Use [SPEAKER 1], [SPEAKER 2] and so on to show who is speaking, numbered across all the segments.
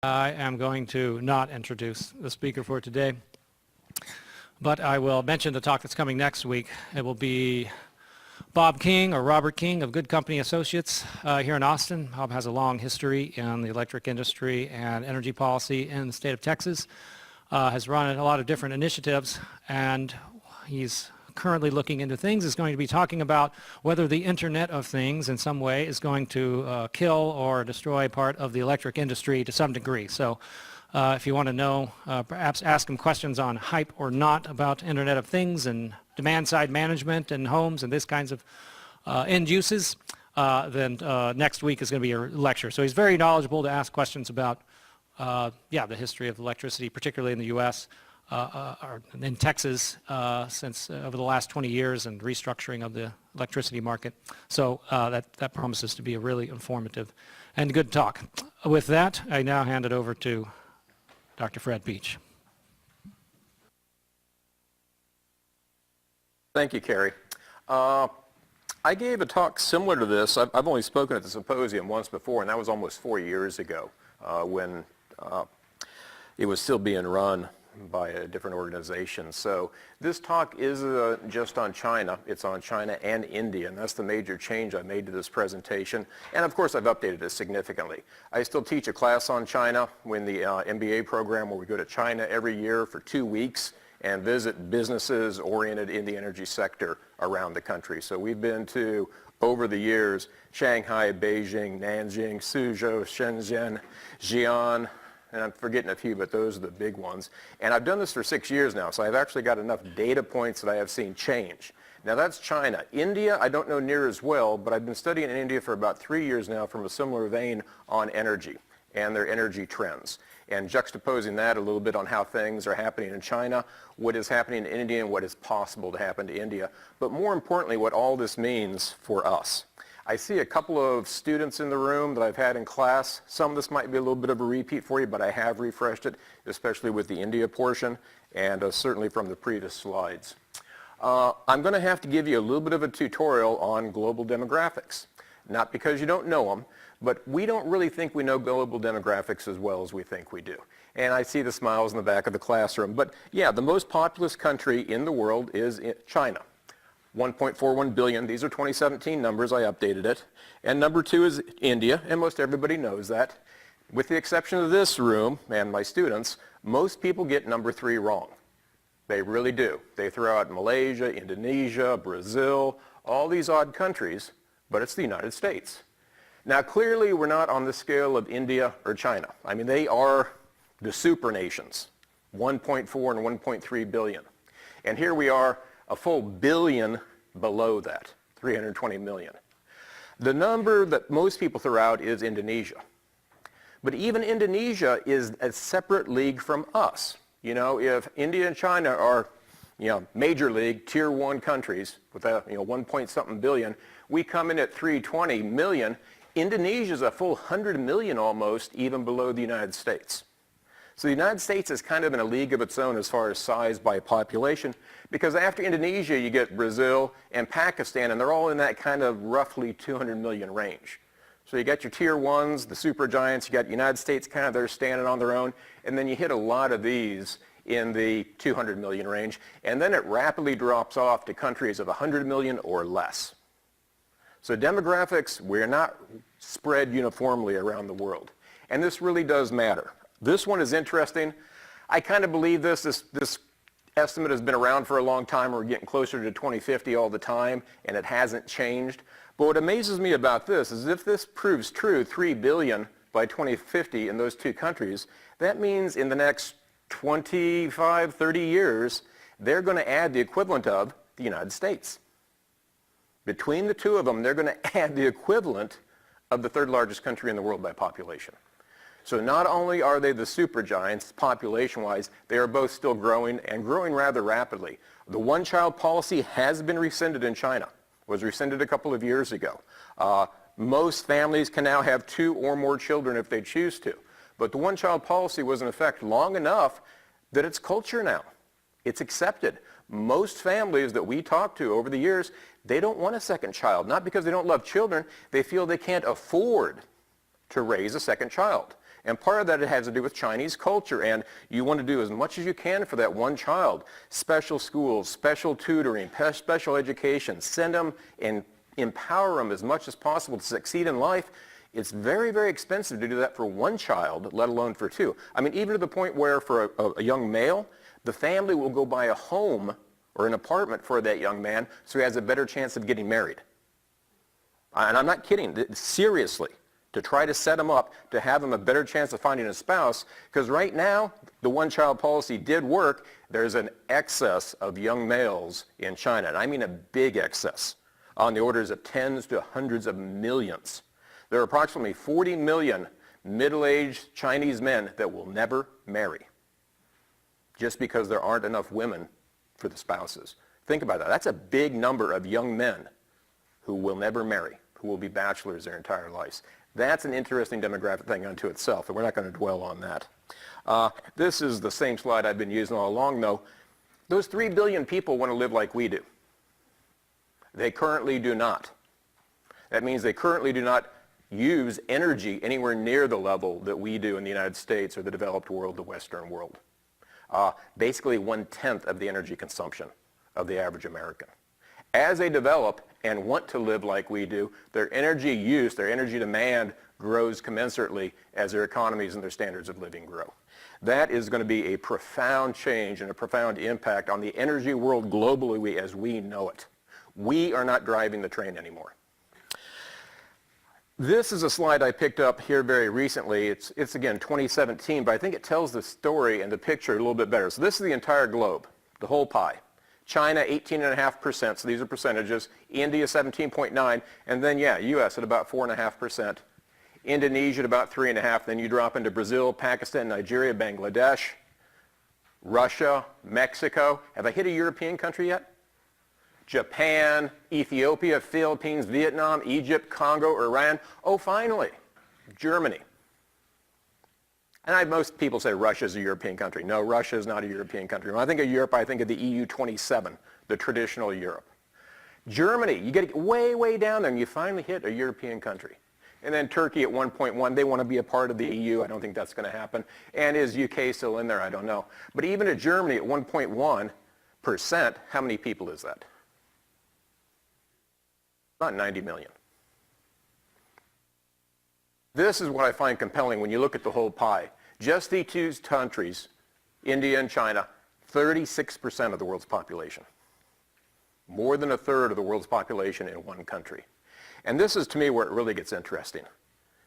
[SPEAKER 1] I am going to not introduce the speaker for today, but I will mention the talk that's coming next week. It will be Bob King, or Robert King, of Good Company Associates here in Austin. Bob has a long history in the electric industry and energy policy in the state of Texas, has run a lot of different initiatives, and he's currently looking into things, is going to be talking about whether the Internet of Things in some way is going to kill or destroy part of the electric industry to some degree. So if you want to know, perhaps ask him questions on hype or not about Internet of Things and demand-side management and homes and this kinds of end uses, then next week is going to be a lecture. So he's very knowledgeable to ask questions about the history of electricity, particularly in the U.S., or in Texas since over the last 20 years, and restructuring of the electricity market. So that promises to be a really informative and good talk. With that, I now hand it over to Dr. Fred Peach.
[SPEAKER 2] Thank you, Kerry. I gave a talk similar to this. I've only spoken at the Symposium once before, and that was almost 4 years ago when it was still being run by a different organization. So this talk is just on China. It's on China and India, and that's the major change I made to this presentation. And of course, I've updated it significantly. I still teach a class on China in the MBA program, where we go to China every year for 2 weeks and visit businesses oriented in the energy sector around the country. So we've been to, over the years, Shanghai, Beijing, Nanjing, Suzhou, Shenzhen, Xi'an, and I'm forgetting a few, but those are the big ones. And I've done this for 6 years now, so I've actually got enough data points that I have seen change. Now that's China. India, I don't know near as well, but I've been studying in India for about 3 years now from a similar vein on energy and their energy trends, and juxtaposing that a little bit on how things are happening in China, what is happening in India, and what is possible to happen to India, but more importantly, what all this means for us. I see a couple of students in the room that I've had in class. Some of this might be a little bit of a repeat for you, but I have refreshed it, especially with the India portion, and certainly from the previous slides. I'm going to have to give you a little bit of a tutorial on global demographics. Not because you don't know them, but we don't really think we know global demographics as well as we think we do. And I see the smiles in the back of the classroom. But yeah, the most populous country in the world is China. 1.41 billion. These are 2017 numbers. I updated it. And number 2 is India, and most everybody knows that. With the exception of this room and my students, most people get number 3 wrong. They really do. They throw out Malaysia, Indonesia, Brazil, all these odd countries, but it's the United States. Now clearly we're not on the scale of India or China. I mean, they are the super nations, 1.4 and 1.3 billion. And here we are, a full billion below that, 320 million. The number that most people throw out is Indonesia. But even Indonesia is a separate league from us. You know, if India and China are, major league, tier 1 countries with 1 point something billion, we come in at 320 million. Indonesia is a full 100 million almost, even below the United States. So the United States is kind of in a league of its own as far as size by population, because after Indonesia you get Brazil and Pakistan, and they're all in that kind of roughly 200 million range. So you got your tier 1s, the super giants, you got the United States kind of there standing on their own, and then you hit a lot of these in the 200 million range, and then it rapidly drops off to countries of 100 million or less. So demographics, we're not spread uniformly around the world, and this really does matter. This one is interesting. I kind of believe this estimate has been around for a long time. We're getting closer to 2050 all the time, and it hasn't changed. But what amazes me about this is if this proves true, 3 billion by 2050 in those 2 countries, that means in the next 25, 30 years, they're going to add the equivalent of the United States. Between the 2 of them, they're going to add the equivalent of the 3rd largest country in the world by population. So not only are they the supergiants population-wise, they are both still growing, and growing rather rapidly. The one-child policy has been rescinded in China. It was rescinded a couple of years ago. Most families can now have 2 or more children if they choose to. But the one-child policy was in effect long enough that it's culture now. It's accepted. Most families that we talk to over the years, they don't want a second child. Not because they don't love children. They feel they can't afford to raise a second child. And part of that it has to do with Chinese culture, and you want to do as much as you can for that one child. Special schools, special tutoring, special education. Send them and empower them as much as possible to succeed in life. It's very, very expensive to do that for one child, let alone for two. I mean, even to the point where for a young male, the family will go buy a home or an apartment for that young man so he has a better chance of getting married. And I'm not kidding, seriously, to try to set him up to have him a better chance of finding a spouse, because right now, the one-child policy did work. There's an excess of young males in China, and I mean a big excess, on the orders of tens to hundreds of millions. There are approximately 40 million middle-aged Chinese men that will never marry just because there aren't enough women for the spouses. Think about that. That's a big number of young men who will never marry, who will be bachelors their entire lives. That's an interesting demographic thing unto itself, and we're not going to dwell on that. This is the same slide I've been using all along, though. Those 3 billion people want to live like we do. They currently do not. That means they currently do not use energy anywhere near the level that we do in the United States or the developed world, the Western world. Basically 1/10 of the energy consumption of the average American. As they develop and want to live like we do, their energy use, their energy demand grows commensurately as their economies and their standards of living grow. That is going to be a profound change and a profound impact on the energy world globally as we know it. We are not driving the train anymore. This is a slide I picked up here very recently. It's again 2017, but I think it tells the story and the picture a little bit better. So this is the entire globe, the whole pie. China 18.5%, so these are percentages. India 17.9%, and then U.S. at about 4.5%. Indonesia at about 3.5%. Then you drop into Brazil, Pakistan, Nigeria, Bangladesh, Russia, Mexico. Have I hit a European country yet? Japan, Ethiopia, Philippines, Vietnam, Egypt, Congo, Iran. Oh, finally, Germany. And most people say Russia is a European country. No, Russia is not a European country. When I think of Europe, I think of the EU 27, the traditional Europe. Germany, you get way, way down there and you finally hit a European country. And then Turkey at 1.1, they want to be a part of the EU. I don't think that's going to happen. And is UK still in there? I don't know. But even at Germany at 1.1%, how many people is that? About 90 million. This is what I find compelling when you look at the whole pie. Just these two countries, India and China, 36% of the world's population. More than a third of the world's population in one country. And this is, to me, where it really gets interesting.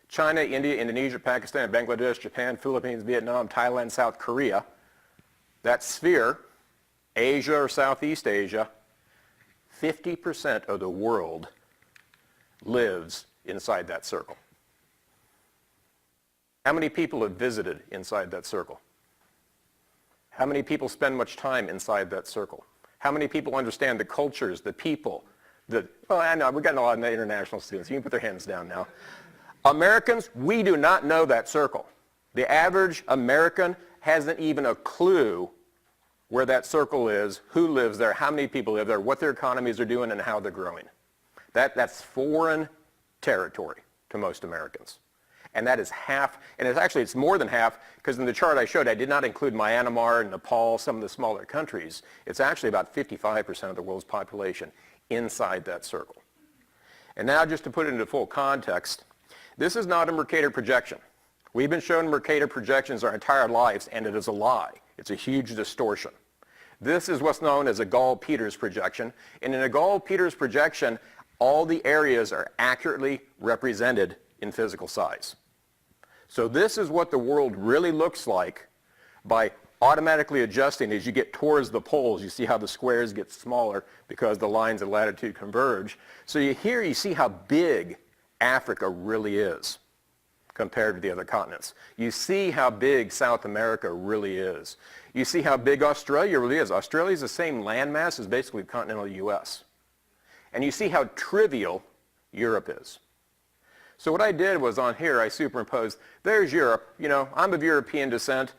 [SPEAKER 2] China, India, Indonesia, Pakistan, Bangladesh, Japan, Philippines, Vietnam, Thailand, South Korea, that sphere, Asia or Southeast Asia, 50% of the world lives inside that circle. How many people have visited inside that circle? How many people spend much time inside that circle? How many people understand the cultures, the people, well, I know, we're getting a lot of international students. You can put their hands down now. Americans, we do not know that circle. The average American hasn't even a clue where that circle is, who lives there, how many people live there, what their economies are doing, and how they're growing. That's foreign territory to most Americans. And that is half, and it's more than half, because in the chart I showed, I did not include Myanmar, Nepal, some of the smaller countries. It's actually about 55% of the world's population inside that circle. And now, just to put it into full context, this is not a Mercator projection. We've been shown Mercator projections our entire lives, and it is a lie. It's a huge distortion. This is what's known as a Gall-Peters projection. And in a Gall-Peters projection, all the areas are accurately represented in physical size. So this is what the world really looks like by automatically adjusting as you get towards the poles. You see how the squares get smaller because the lines of latitude converge. So here you see how big Africa really is compared to the other continents. You see how big South America really is. You see how big Australia really is. Australia is the same landmass as basically the continental U.S. And you see how trivial Europe is. So what I did was on here, I superimposed, there's Europe. You know, I'm of European descent.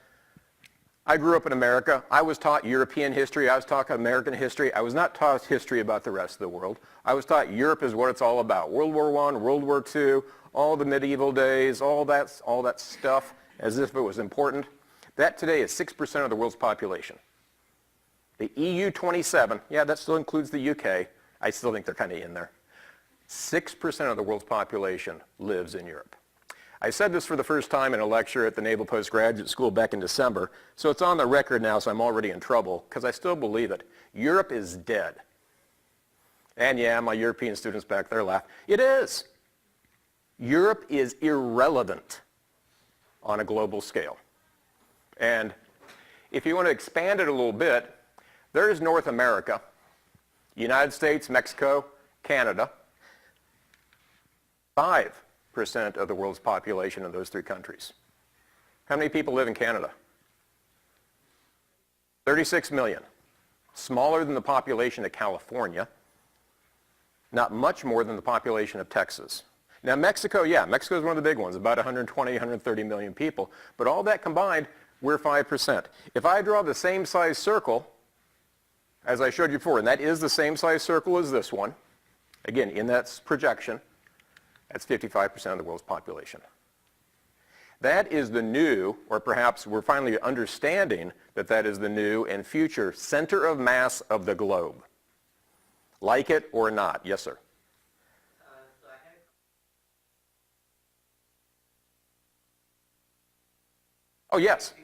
[SPEAKER 2] I grew up in America. I was taught European history. I was taught American history. I was not taught history about the rest of the world. I was taught Europe is what it's all about. World War I, World War II, all the medieval days, all that stuff. as if it was important. That today is 6% of the world's population. The EU 27, yeah, that still includes the UK. I still think they're kind of in there. 6% of the world's population lives in Europe. I said this for the first time in a lecture at the Naval Postgraduate School back in December, so it's on the record now, so I'm already in trouble, because I still believe it. Europe is dead. And yeah, my European students back there laugh. It is. Europe is irrelevant on a global scale. And if you want to expand it a little bit, there's North America, United States, Mexico, Canada. 5% of the world's population in those three countries. How many people live in Canada? 36 million. Smaller than the population of California. Not much more than the population of Texas. Now Mexico, yeah, Mexico is one of the big ones, about 120, 130 million people. But all that combined, we're 5%. If I draw the same size circle, as I showed you before, and that is the same size circle as this one, again, in that projection, that's 55% of the world's population. That is the new, or perhaps we're finally understanding that that is the new and future center of mass of the globe. Like it or not. Yes, sir. Oh, yes.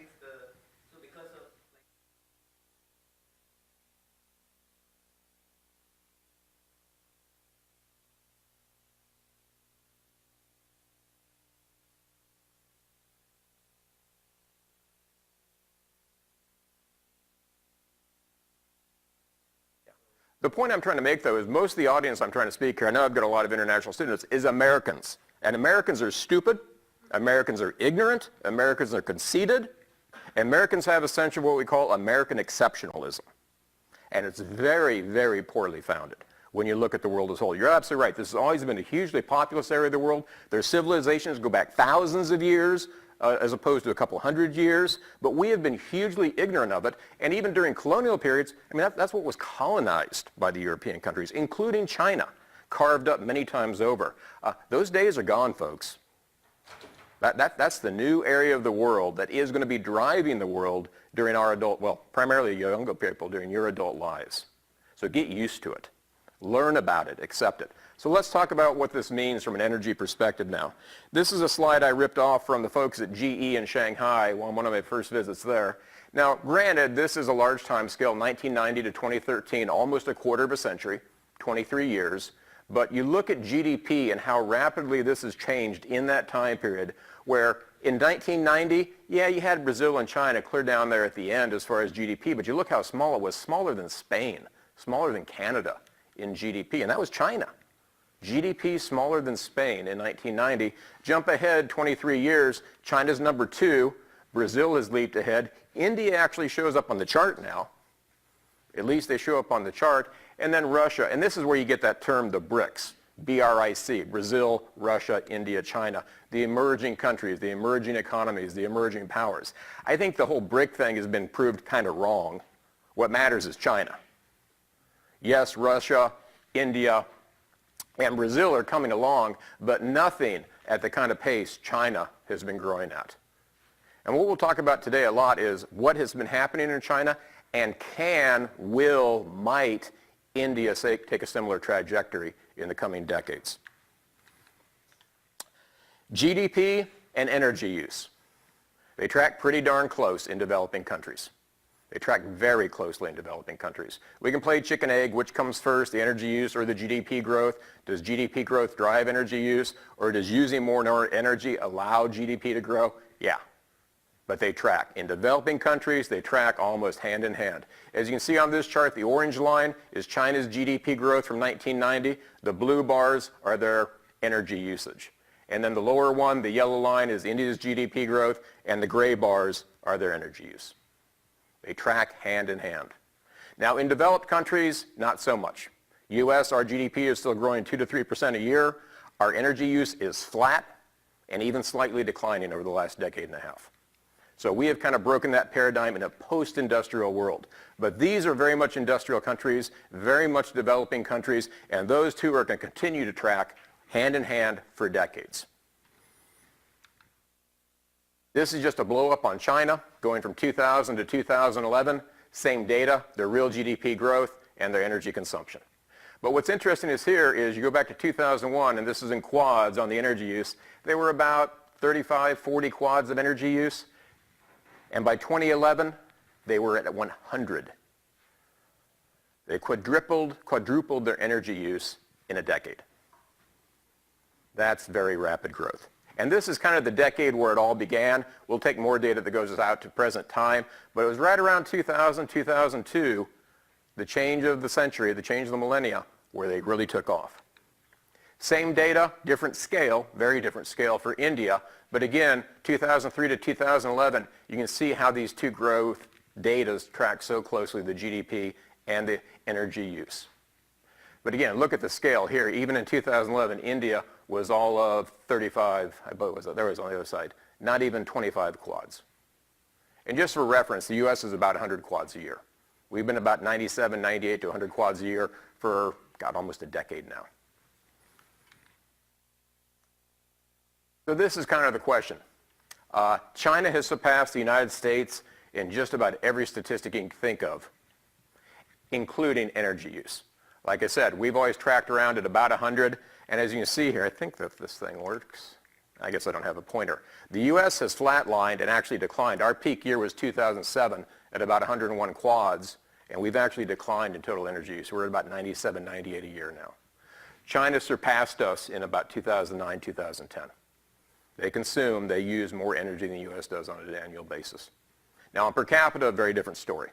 [SPEAKER 2] The point I'm trying to make, though, is most of the audience I'm trying to speak here, I know I've got a lot of international students, is Americans. And Americans are stupid. Americans are ignorant. Americans are conceited. Americans have essentially what we call American exceptionalism. And it's very, very poorly founded when you look at the world as a whole. You're absolutely right. This has always been a hugely populous area of the world. Their civilizations go back thousands of years. As opposed to a couple hundred years, but we have been hugely ignorant of it, and even during colonial periods, I mean, that's what was colonized by the European countries, including China, carved up many times over. Those days are gone, folks. That's the new area of the world that is going to be driving the world during our adult, well, primarily younger people during your adult lives. So get used to it. Learn about it, accept it. So let's talk about what this means from an energy perspective now. This is a slide I ripped off from the folks at GE in Shanghai on one of my first visits there. Now, granted, this is a large time scale, 1990 to 2013, almost a quarter of a century, 23 years. But you look at GDP and how rapidly this has changed in that time period, where in 1990, yeah, you had Brazil and China clear down there at the end as far as GDP, but you look how small it was, smaller than Spain, smaller than Canada in GDP, and that was China. GDP smaller than Spain in 1990. Jump ahead 23 years, China's number 2, Brazil has leaped ahead. India actually shows up on the chart now. At least they show up on the chart. And then Russia, and this is where you get that term, the BRICS, B-R-I-C, Brazil, Russia, India, China, the emerging countries, the emerging economies, the emerging powers. I think the whole BRIC thing has been proved kind of wrong. What matters is China. Yes, Russia, India, and Brazil are coming along, but nothing at the kind of pace China has been growing at. And what we'll talk about today a lot is what has been happening in China, and might India take a similar trajectory in the coming decades. GDP and energy use. They track pretty darn close in developing countries. They track very closely in developing countries. We can play chicken egg, which comes first, the energy use or the GDP growth. Does GDP growth drive energy use, or does using more energy allow GDP to grow? Yeah, but they track. In developing countries, they track almost hand in hand. As you can see on this chart, the orange line is China's GDP growth from 1990. The blue bars are their energy usage. And then the lower one, the yellow line, is India's GDP growth, and the gray bars are their energy use. They track hand in hand. Now, in developed countries, not so much. U.S., our GDP is still growing 2 to 3% a year. Our energy use is flat and even slightly declining over the last decade and a half. So we have kind of broken that paradigm in a post-industrial world. But these are very much industrial countries, very much developing countries, and those two are going to continue to track hand in hand for decades. This is just a blow up on China, going from 2000 to 2011. Same data, their real GDP growth and their energy consumption. But what's interesting is here is you go back to 2001, and this is in quads on the energy use. They were about 35, 40 quads of energy use. And by 2011, they were at 100. They quadrupled their energy use in a decade. That's very rapid growth. And this is kind of the decade where it all began. We'll take more data that goes out to present time, but it was right around 2000, 2002, the change of the century, the change of the millennia, where they really took off. Same data, different scale, very different scale for India, but again, 2003 to 2011, you can see how these two growth data track so closely, the GDP and the energy use. But again, look at the scale here. Even in 2011, India was all of 35, there was on the other side, not even 25 quads. And just for reference, the U.S. is about 100 quads a year. We've been about 97, 98 to 100 quads a year for, God, almost a decade now. So this is kind of the question. China has surpassed the United States in just about every statistic you can think of, including energy use. Like I said, we've always tracked around at about 100, and as you can see here, I think that this thing works. I guess I don't have a pointer. The U.S. has flatlined and actually declined. Our peak year was 2007 at about 101 quads, and we've actually declined in total energy use. We're at about 97, 98 a year now. China surpassed us in about 2009, 2010. They use more energy than the U.S. does on an annual basis. Now, on per capita, a very different story.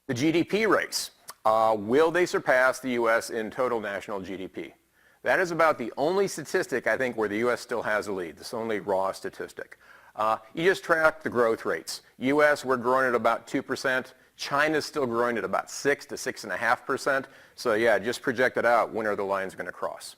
[SPEAKER 2] The GDP race. Will they surpass the U.S. in total national GDP? That is about the only statistic, I think, where the U.S. still has a lead. This only raw statistic. You just track the growth rates. U.S., we're growing at about 2%. China's still growing at about 6 to 6.5%. So yeah, just project it out. When are the lines going to cross?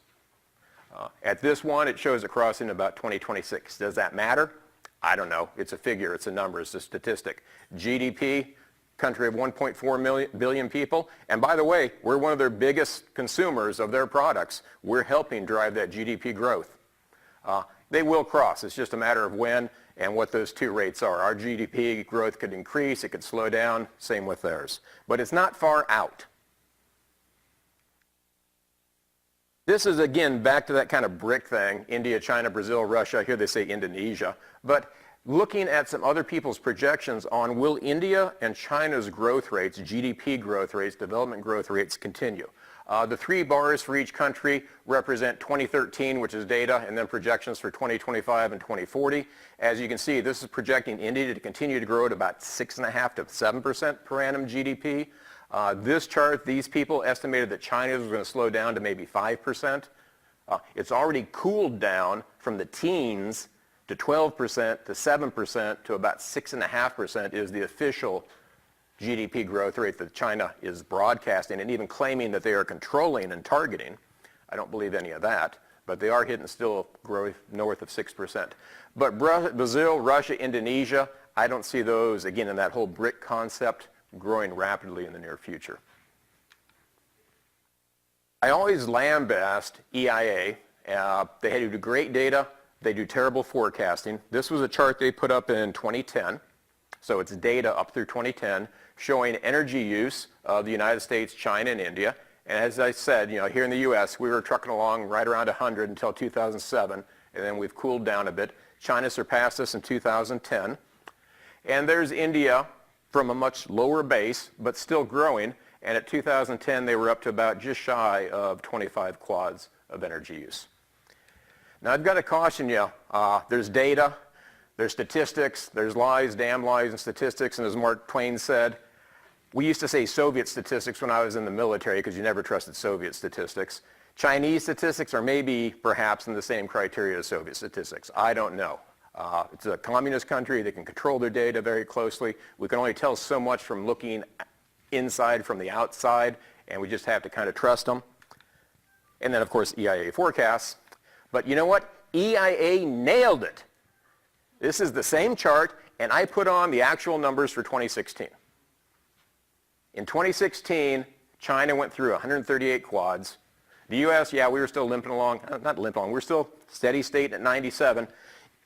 [SPEAKER 2] At this one, it shows it crossing about 2026. Does that matter? I don't know. It's a figure. It's a number. It's a statistic. GDP, country of 1.4 billion people. And by the way, we're one of their biggest consumers of their products. We're helping drive that GDP growth. They will cross. It's just a matter of when and what those two rates are. Our GDP growth could increase. It could slow down. Same with theirs. But it's not far out. This is, again, back to that kind of brick thing, India, China, Brazil, Russia. Here they say Indonesia. But looking at some other people's projections on will India and China's growth rates, GDP growth rates, development growth rates continue. The three bars for each country represent 2013, which is data, and then projections for 2025 and 2040. As you can see, this is projecting India to continue to grow at about 6.5 to 7% per annum GDP. This chart, these people estimated that China was going to slow down to maybe 5%. It's already cooled down from the teens to 12% to 7% to about 6.5% is the official GDP growth rate that China is broadcasting and even claiming that they are controlling and targeting. I don't believe any of that, but they are hitting still growth north of 6%. But Brazil, Russia, Indonesia, I don't see those, again, in that whole BRIC concept, growing rapidly in the near future. I always lambast EIA. They do great data. They do terrible forecasting. This was a chart they put up in 2010. So it's data up through 2010 showing energy use of the United States, China, and India. And as I said, here in the U.S., we were trucking along right around 100 until 2007, and then we've cooled down a bit. China surpassed us in 2010. And there's India from a much lower base, but still growing. And at 2010, they were up to about just shy of 25 quads of energy use. Now, I've got to caution you, there's data, there's statistics, there's lies, damn lies, and statistics. And as Mark Twain said, we used to say Soviet statistics when I was in the military because you never trusted Soviet statistics. Chinese statistics are maybe perhaps in the same criteria as Soviet statistics. I don't know. It's a communist country. They can control their data very closely. We can only tell so much from looking inside from the outside, and we just have to kind of trust them. And then, of course, EIA forecasts. But you know what? EIA nailed it. This is the same chart, and I put on the actual numbers for 2016. In 2016, China went through 138 quads. The U.S., yeah, we were still limping along. Not limping along. We were still steady state at 97.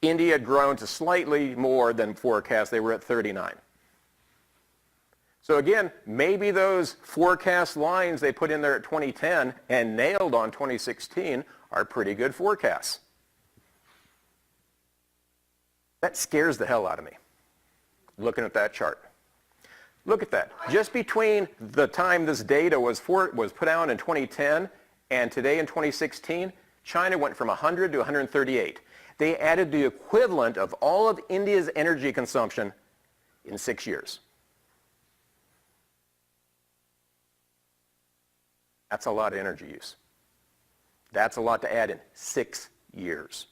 [SPEAKER 2] India had grown to slightly more than forecast. They were at 39. So again, maybe those forecast lines they put in there at 2010 and nailed on 2016 are pretty good forecasts. That scares the hell out of me, looking at that chart. Look at that. Just between the time this data was put out in 2010 and today in 2016, China went from 100 to 138. They added the equivalent of all of India's energy consumption in 6 years. That's a lot of energy use. That's a lot to add in 6 years.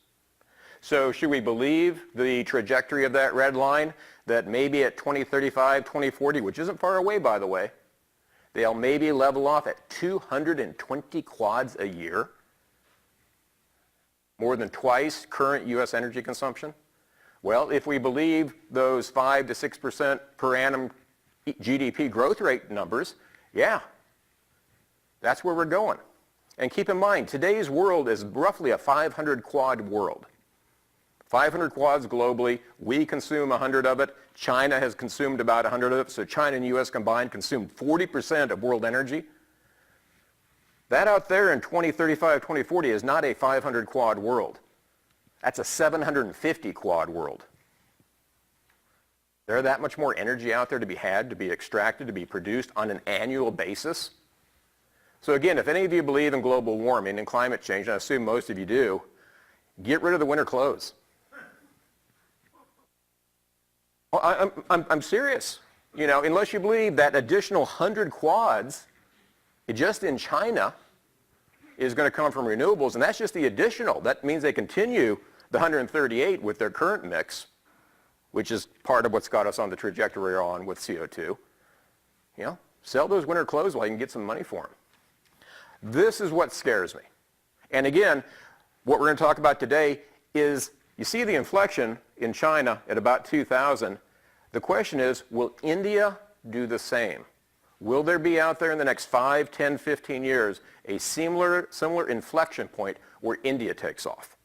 [SPEAKER 2] So should we believe the trajectory of that red line, that maybe at 2035, 2040, which isn't far away, by the way, they'll maybe level off at 220 quads a year, more than twice current U.S. energy consumption? Well, if we believe those 5 to 6% per annum GDP growth rate numbers, yeah, that's where we're going. And keep in mind, today's world is roughly a 500 quad world. 500 quads globally. We consume 100 of it. China has consumed about 100 of it. So China and U.S. combined consume 40% of world energy. That out there in 2035, 2040 is not a 500 quad world. That's a 750 quad world. There's that much more energy out there to be had, to be extracted, to be produced on an annual basis. So again, if any of you believe in global warming and climate change, and I assume most of you do, get rid of the winter clothes. Well, I'm serious. You know, unless you believe that additional 100 quads just in China is going to come from renewables, and that's just the additional. That means they continue the 138 with their current mix, which is part of what's got us on the trajectory we're on with CO2. You know, sell those winter clothes while you can get some money for them. This is what scares me. And again, what we're going to talk about today is, you see the inflection in China at about 2000. The question is, will India do the same? Will there be out there in the next 5, 10, 15 years a similar inflection point where India takes off?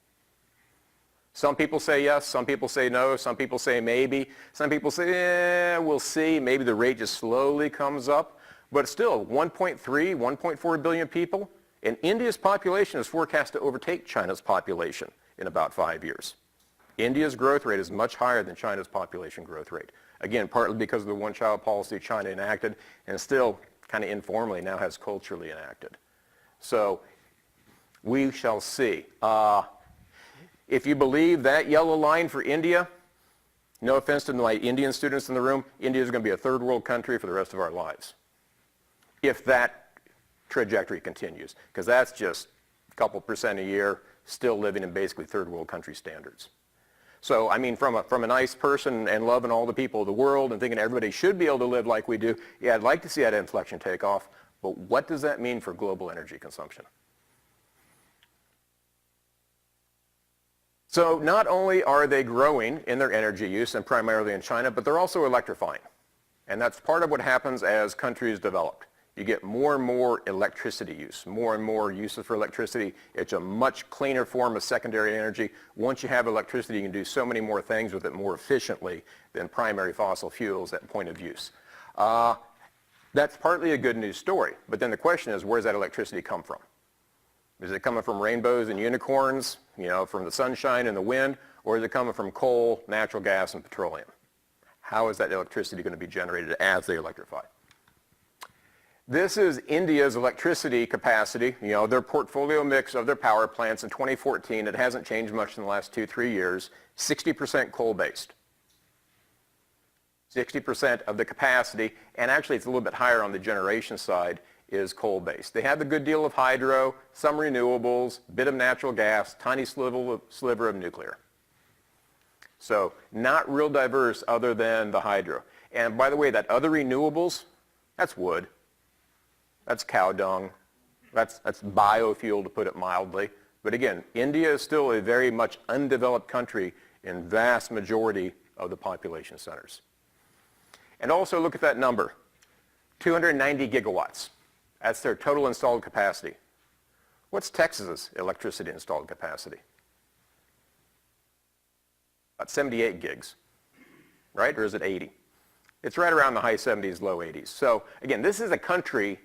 [SPEAKER 2] Some people say yes, some people say no, some people say maybe, some people say, we'll see, maybe the rate just slowly comes up. But still, 1.3, 1.4 billion people, and India's population is forecast to overtake China's population in about 5 years. India's growth rate is much higher than China's population growth rate. Again, partly because of the one-child policy China enacted, and still kind of informally now has culturally enacted. So we shall see. If you believe that yellow line for India, no offense to my Indian students in the room, India is going to be a third world country for the rest of our lives, if that trajectory continues, because that's just a couple percent a year, still living in basically third world country standards. So, I mean, from a nice person and loving all the people of the world and thinking everybody should be able to live like we do, yeah, I'd like to see that inflection take off, but what does that mean for global energy consumption? So not only are they growing in their energy use, and primarily in China, but they're also electrifying. And that's part of what happens as countries develop. You get more and more electricity use, more and more uses for electricity. It's a much cleaner form of secondary energy. Once you have electricity, you can do so many more things with it more efficiently than primary fossil fuels at point of use. That's partly a good news story. But then the question is, where does that electricity come from? Is it coming from rainbows and unicorns, you know, from the sunshine and the wind, or is it coming from coal, natural gas, and petroleum? How is that electricity going to be generated as they electrify? This is India's electricity capacity, you know, their portfolio mix of their power plants in 2014. It hasn't changed much in the last 2-3 years. 60% coal-based. 60% of the capacity, and actually it's a little bit higher on the generation side, is coal-based. They have a good deal of hydro, some renewables, a bit of natural gas, tiny sliver of nuclear. So not real diverse other than the hydro. And by the way, that other renewables, that's wood. That's cow dung. That's biofuel, to put it mildly. But again, India is still a very much undeveloped country in vast majority of the population centers. And also look at that number, 290 gigawatts. That's their total installed capacity. What's Texas's electricity installed capacity? about 78 gigs, right? Or is it 80? It's right around the high 70s, low 80s. So again, this is a country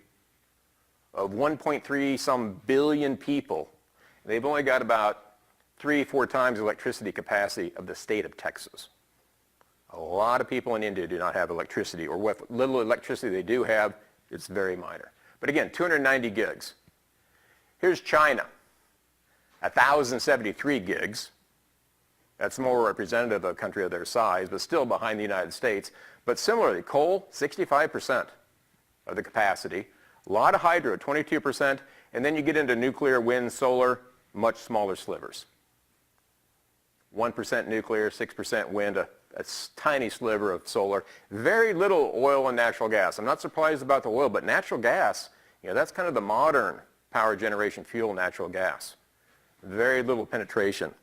[SPEAKER 2] of 1.3 some billion people. They've only got about 3-4 times the electricity capacity of the state of Texas. A lot of people in India do not have electricity, or what little electricity they do have, it's very minor. But again, 290 gigs. Here's China, 1,073 gigs. That's more representative of a country of their size, but still behind the United States. But similarly, coal, 65% of the capacity. A lot of hydro, 22%. And then you get into nuclear, wind, solar, much smaller slivers. 1% nuclear, 6% wind, a tiny sliver of solar. Very little oil and natural gas. I'm not surprised about the oil, but natural gas, that's kind of the modern power generation fuel, natural gas. Very little penetration.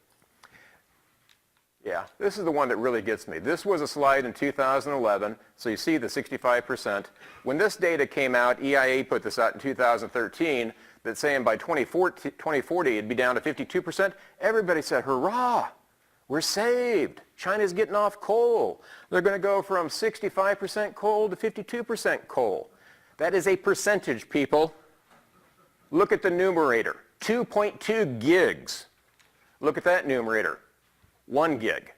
[SPEAKER 2] Yeah, this is the one that really gets me. This was a slide in 2011, so you see the 65%. When this data came out, EIA put this out in 2013, that saying by 2040 it'd be down to 52%. Everybody said, hurrah, we're saved. China's getting off coal. They're going to go from 65% coal to 52% coal. That is a percentage, people. Look at the numerator, 2.2 gigs. Look at that numerator. 1 gig.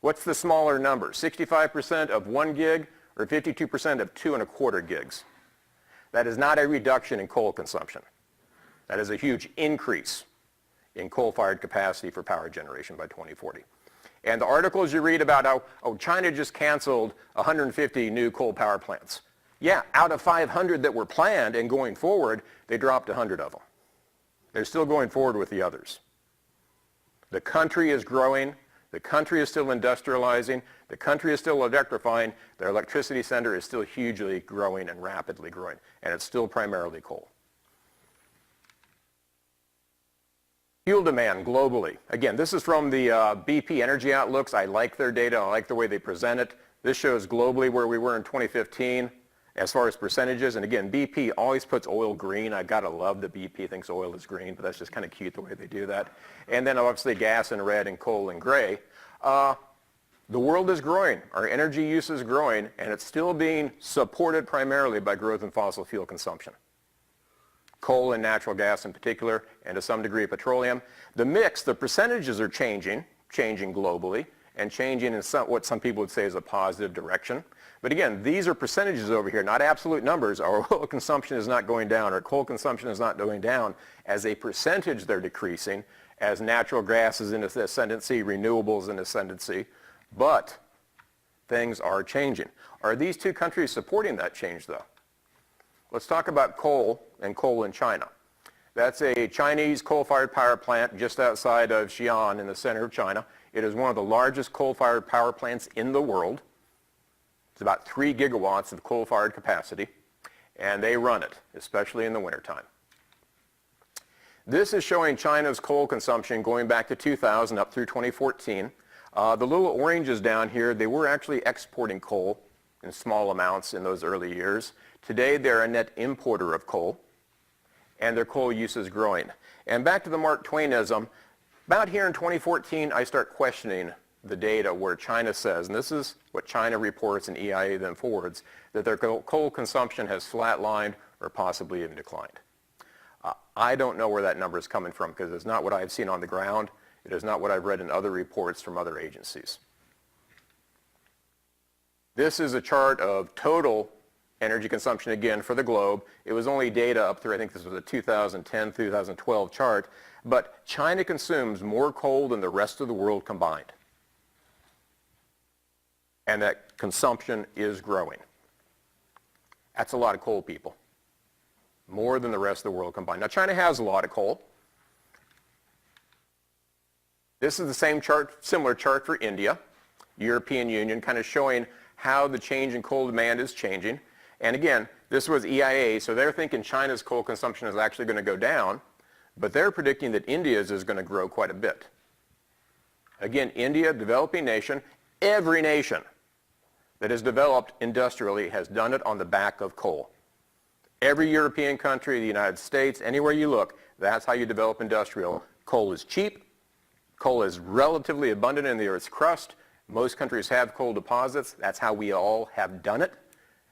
[SPEAKER 2] What's the smaller number? 65% of 1 gig or 52% of 2.25 gigs? That is not a reduction in coal consumption. That is a huge increase in coal-fired capacity for power generation by 2040. And the articles you read about how, China just canceled 150 new coal power plants. Yeah, out of 500 that were planned and going forward, they dropped 100 of them. They're still going forward with the others. The country is growing. The country is still industrializing. The country is still electrifying. Their electricity center is still hugely growing and rapidly growing. And it's still primarily coal. Fuel demand globally. Again, this is from the BP Energy Outlooks. I like their data. I like the way they present it. This shows globally where we were in 2015 as far as percentages. And again, BP always puts oil green. I gotta love that BP thinks oil is green, but that's just kind of cute the way they do that. And then obviously gas in red and coal in gray. The world is growing. Our energy use is growing, and it's still being supported primarily by growth in fossil fuel consumption. Coal and natural gas in particular, and to some degree petroleum. The mix, the percentages are changing globally, and changing in what some people would say is a positive direction. But again, these are percentages over here, not absolute numbers. Our oil consumption is not going down. Our coal consumption is not going down. As a percentage, they're decreasing. As natural gas is in ascendancy, renewables in ascendancy. But things are changing. Are these two countries supporting that change, though? Let's talk about coal and coal in China. That's a Chinese coal-fired power plant just outside of Xi'an in the center of China. It is one of the largest coal-fired power plants in the world. It's about 3 gigawatts of coal-fired capacity, and they run it, especially in the wintertime. This is showing China's coal consumption going back to 2000 up through 2014. The little oranges down here, they were actually exporting coal in small amounts in those early years. Today, they're a net importer of coal, and their coal use is growing. And back to the Mark Twainism, about here in 2014, I start questioning the data where China says, and this is what China reports and EIA then forwards, that their coal consumption has flatlined or possibly even declined. I don't know where that number is coming from because it's not what I've seen on the ground. It is not what I've read in other reports from other agencies. This is a chart of total energy consumption again for the globe. It was only data up through, I think this was a 2010-2012 chart, but China consumes more coal than the rest of the world combined. And that consumption is growing. That's a lot of coal, people. More than the rest of the world combined. Now, China has a lot of coal. This is the same chart, similar chart for India, European Union, kind of showing how the change in coal demand is changing. And again, this was EIA, so they're thinking China's coal consumption is actually going to go down, but they're predicting that India's is going to grow quite a bit. Again, India, developing nation, every nation that is developed industrially has done it on the back of coal. Every European country, the United States, anywhere you look, that's how you develop industrial. Coal is cheap, Coal is relatively abundant in the Earth's crust. Most countries have coal deposits. That's how we all have done it,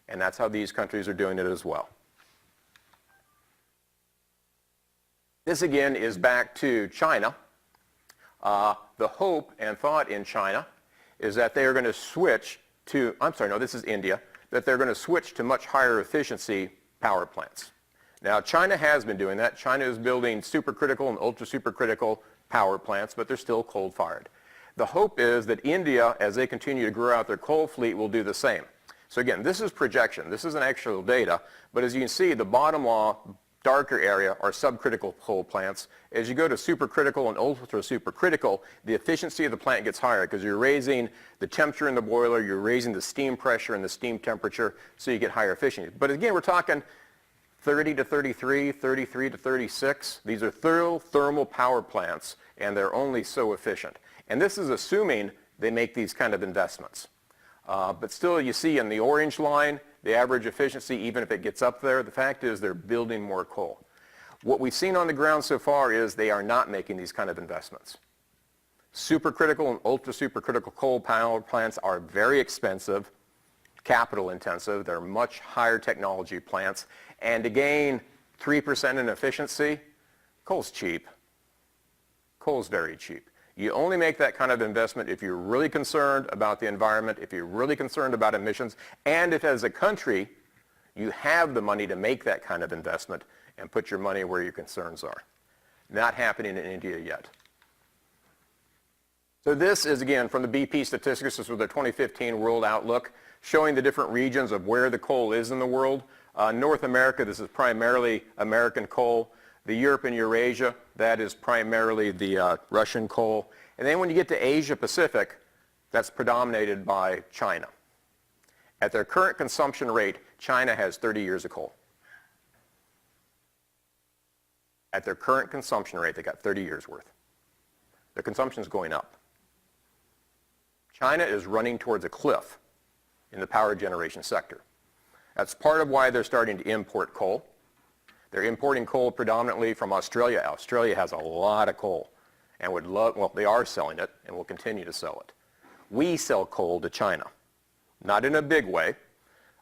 [SPEAKER 2] and that's how these countries are doing it as well. This again is back to China. The hope and thought in China is that they are going to switch to, this is India, that they're going to switch to much higher efficiency power plants. Now, China has been doing that. China is building supercritical and ultra supercritical power plants, but they're still coal-fired. The hope is that India, as they continue to grow out their coal fleet, will do the same. So again, this is projection. This isn't actual data, but as you can see, the bottom law, darker area, are subcritical coal plants. As you go to supercritical and ultra supercritical, the efficiency of the plant gets higher because you're raising the temperature in the boiler, you're raising the steam pressure and the steam temperature, so you get higher efficiency. But again, we're talking 30 to 33, 33 to 36. These are thermal power plants, and they're only so efficient. And this is assuming they make these kind of investments. But still, you see in the orange line, the average efficiency, even if it gets up there, the fact is they're building more coal. What we've seen on the ground so far is they are not making these kind of investments. Supercritical and ultra supercritical coal power plants are very expensive, capital intensive. They're much higher technology plants. And to gain 3% in efficiency, coal's cheap. Coal's very cheap. You only make that kind of investment if you're really concerned about the environment, if you're really concerned about emissions, and if as a country you have the money to make that kind of investment and put your money where your concerns are. Not happening in India yet. So this is, again, from the BP statistics. This was their 2015 World Outlook, showing the different regions of where the coal is in the world. North America, this is primarily American coal. The Europe and Eurasia, that is primarily the Russian coal. And then when you get to Asia Pacific, that's predominated by China. At their current consumption rate, China has 30 years of coal. At their current consumption rate, they got 30 years worth. Their consumption is going up. China is running towards a cliff in the power generation sector. That's part of why they're starting to import coal. They're importing coal predominantly from Australia. Australia has a lot of coal and would love, well, they are selling it and will continue to sell it. We sell coal to China, not in a big way.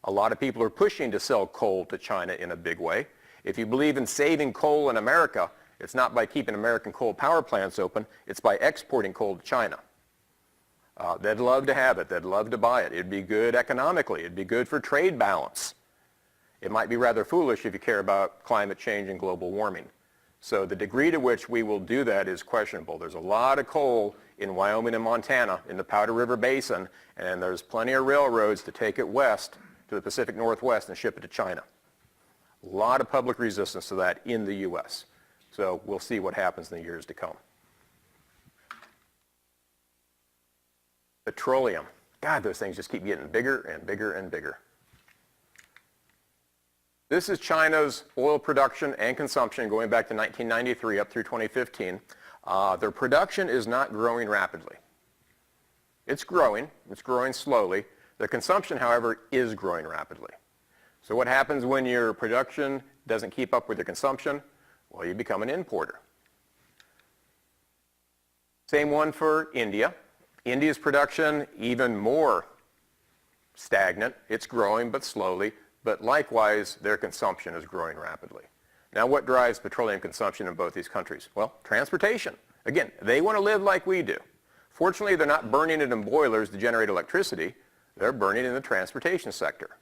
[SPEAKER 2] A lot of people are pushing to sell coal to China in a big way. If you believe in saving coal in America, it's not by keeping American coal power plants open, it's by exporting coal to China. They'd love to have it. They'd love to buy it. It'd be good economically. It'd be good for trade balance. It might be rather foolish if you care about climate change and global warming. So the degree to which we will do that is questionable. There's a lot of coal in Wyoming and Montana in the Powder River Basin, and there's plenty of railroads to take it west to the Pacific Northwest and ship it to China. A lot of public resistance to that in the U.S. So we'll see what happens in the years to come. Petroleum. God, those things just keep getting bigger and bigger and bigger. This is China's oil production and consumption going back to 1993 up through 2015. Their production is not growing rapidly. It's growing slowly. Their consumption, however, is growing rapidly. So what happens when your production doesn't keep up with your consumption? Well, you become an importer. Same one for India. India's production, even more stagnant. It's growing, but slowly. But likewise, their consumption is growing rapidly. Now, what drives petroleum consumption in both these countries? Well, transportation. Again, they want to live like we do. Fortunately, they're not burning it in boilers to generate electricity. They're burning it in the transportation sector.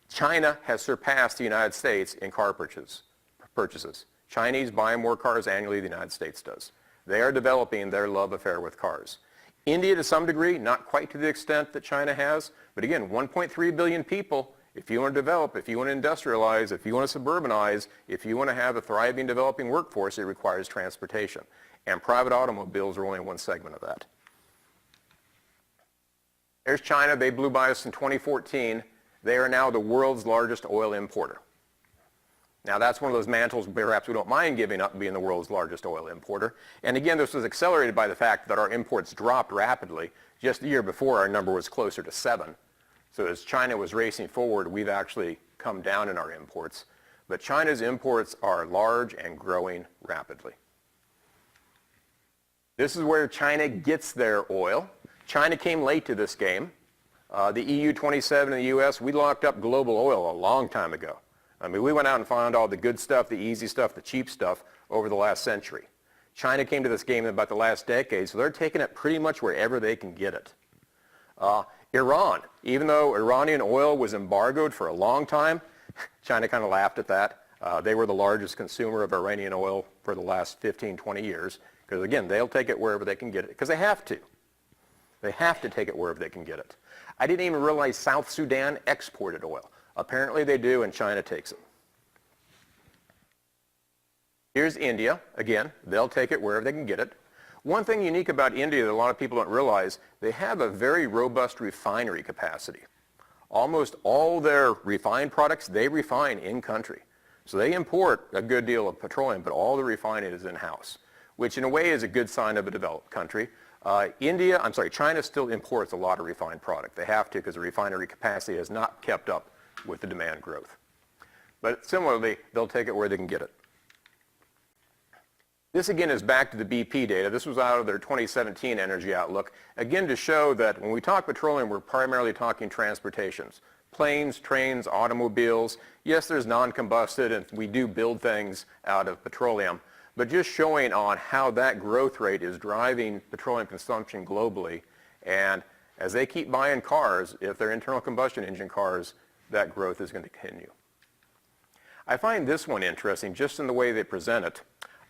[SPEAKER 2] China has surpassed the United States in car purchases. Chinese buy more cars annually than the United States does. They are developing their love affair with cars. India, to some degree, not quite to the extent that China has, but again, 1.3 billion people. If you want to develop, if you want to industrialize, if you want to suburbanize, if you want to have a thriving, developing workforce, it requires transportation. And private automobiles are only one segment of that. There's China. They blew by us in 2014. They are now the world's largest oil importer. Now, that's one of those mantles perhaps we don't mind giving up, being the world's largest oil importer. And again, this was accelerated by the fact that our imports dropped rapidly. Just the year before, our number was closer to 7. So as China was racing forward, we've actually come down in our imports. But China's imports are large and growing rapidly. This is where China gets their oil. China came late to this game. The EU 27 and the US, we locked up global oil a long time ago. I mean, we went out and found all the good stuff, the easy stuff, the cheap stuff over the last century. China came to this game in about the last decade, so they're taking it pretty much wherever they can get it. Iran, even though Iranian oil was embargoed for a long time, China kind of laughed at that. They were the largest consumer of Iranian oil for the last 15, 20 years, because again, they'll take it wherever they can get it, because they have to. They have to take it wherever they can get it. I didn't even realize South Sudan exported oil. Apparently they do, and China takes it. Here's India. Again, they'll take it wherever they can get it. One thing unique about India that a lot of people don't realize, they have a very robust refinery capacity. Almost all their refined products, they refine in country. So they import a good deal of petroleum, but all the refining is in-house, which in a way is a good sign of a developed country. China still imports a lot of refined product. They have to because the refinery capacity has not kept up with the demand growth. But similarly, they'll take it where they can get it. This again is back to the BP data. This was out of their 2017 energy outlook. Again, to show that when we talk petroleum, we're primarily talking transportations. Planes, trains, automobiles. Yes, there's non-combusted, and we do build things out of petroleum. But just showing on how that growth rate is driving petroleum consumption globally. And as they keep buying cars, if they're internal combustion engine cars, that growth is going to continue. I find this one interesting just in the way they present it.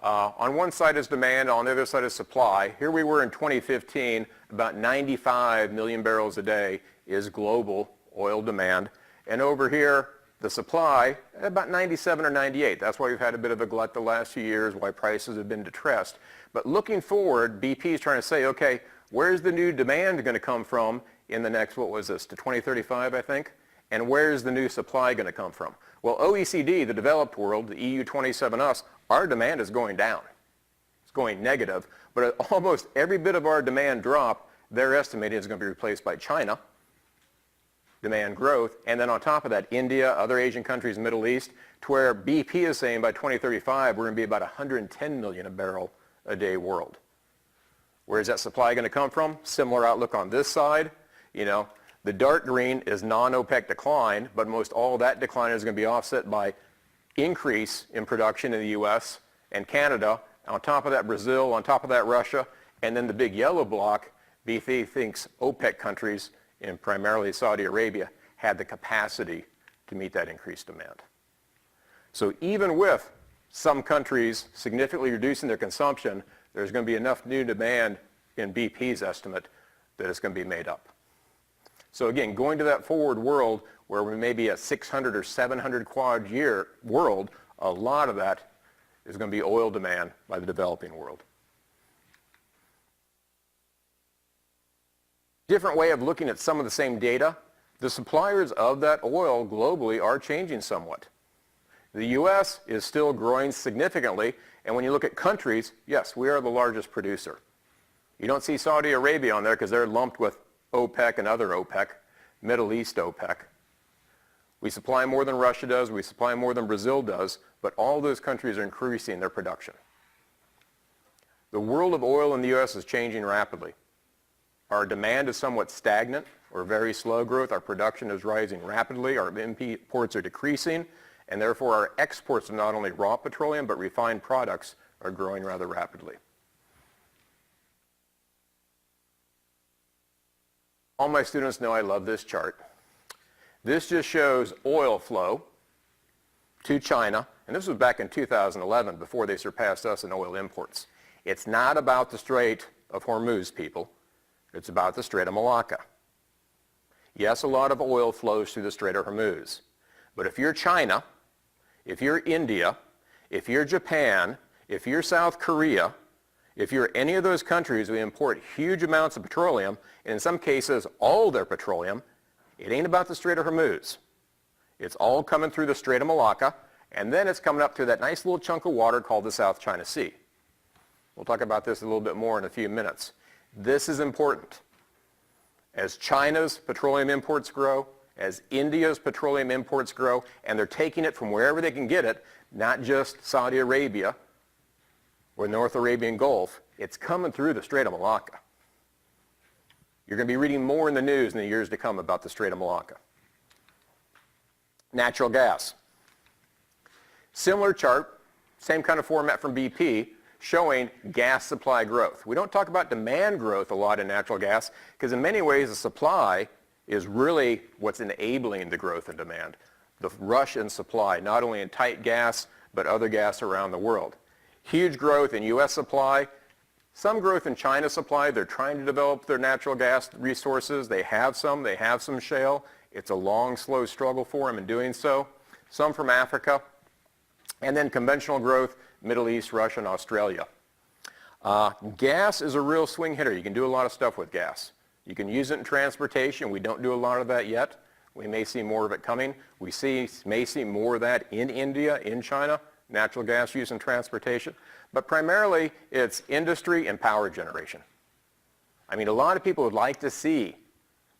[SPEAKER 2] On one side is demand, on the other side is supply. Here we were in 2015, about 95 million barrels a day is global oil demand. And over here, the supply, about 97 or 98. That's why we've had a bit of a glut the last few years, why prices have been depressed. But looking forward, BP is trying to say, okay, where's the new demand going to come from in the next, to 2035, I think? And where's the new supply going to come from? Well, OECD, the developed world, the EU 27 us, our demand is going down. It's going negative. But at almost every bit of our demand drop, they're estimating is going to be replaced by China. Demand growth, and then on top of that, India, other Asian countries, Middle East, to where BP is saying by 2035 we're going to be about 110 million a barrel a day world. Where is that supply going to come from? Similar outlook on this side. The dark green is non-OPEC decline, but most all that decline is going to be offset by increase in production in the U.S. and Canada. On top of that, Brazil. On top of that, Russia. And then the big yellow block, BP thinks OPEC countries, and primarily Saudi Arabia, had the capacity to meet that increased demand. So even with some countries significantly reducing their consumption, there's going to be enough new demand in BP's estimate that it's going to be made up. So again, going to that forward world where we may be a 600 or 700 quad year world, a lot of that is going to be oil demand by the developing world. Different way of looking at some of the same data. The suppliers of that oil globally are changing somewhat. The U.S. is still growing significantly, and when you look at countries, yes, we are the largest producer. You don't see Saudi Arabia on there because they're lumped with OPEC and other OPEC, Middle East OPEC. We supply more than Russia does, we supply more than Brazil does, but all those countries are increasing their production. The world of oil in the U.S. is changing rapidly. Our demand is somewhat stagnant or very slow growth. Our production is rising rapidly. Our imports are decreasing, and therefore our exports of not only raw petroleum but refined products are growing rather rapidly. All my students know I love this chart. This just shows oil flow to China, and this was back in 2011 before they surpassed us in oil imports. It's not about the Strait of Hormuz, people. It's about the Strait of Malacca. Yes, a lot of oil flows through the Strait of Hormuz. But if you're China, if you're India, if you're Japan, if you're South Korea, if you're any of those countries who import huge amounts of petroleum, and in some cases all their petroleum, it ain't about the Strait of Hormuz. It's all coming through the Strait of Malacca, and then it's coming up through that nice little chunk of water called the South China Sea. We'll talk about this a little bit more in a few minutes. This is important. As China's petroleum imports grow, as India's petroleum imports grow, and they're taking it from wherever they can get it, not just Saudi Arabia, or the North Arabian Gulf, it's coming through the Strait of Malacca. You're going to be reading more in the news in the years to come about the Strait of Malacca. Natural gas. Similar chart, same kind of format from BP, showing gas supply growth. We don't talk about demand growth a lot in natural gas because in many ways the supply is really what's enabling the growth in demand. The rush in supply, not only in tight gas, but other gas around the world. Huge growth in U.S. supply, some growth in China supply. They're trying to develop their natural gas resources. They have some shale. It's a long, slow struggle for them in doing so. Some from Africa. And then conventional growth, Middle East, Russia, and Australia. Gas is a real swing hitter. You can do a lot of stuff with gas. You can use it in transportation. We don't do a lot of that yet. We may see more of it coming. We may see more of that in India, in China, natural gas use in transportation. But primarily, it's industry and power generation. I mean, a lot of people would like to see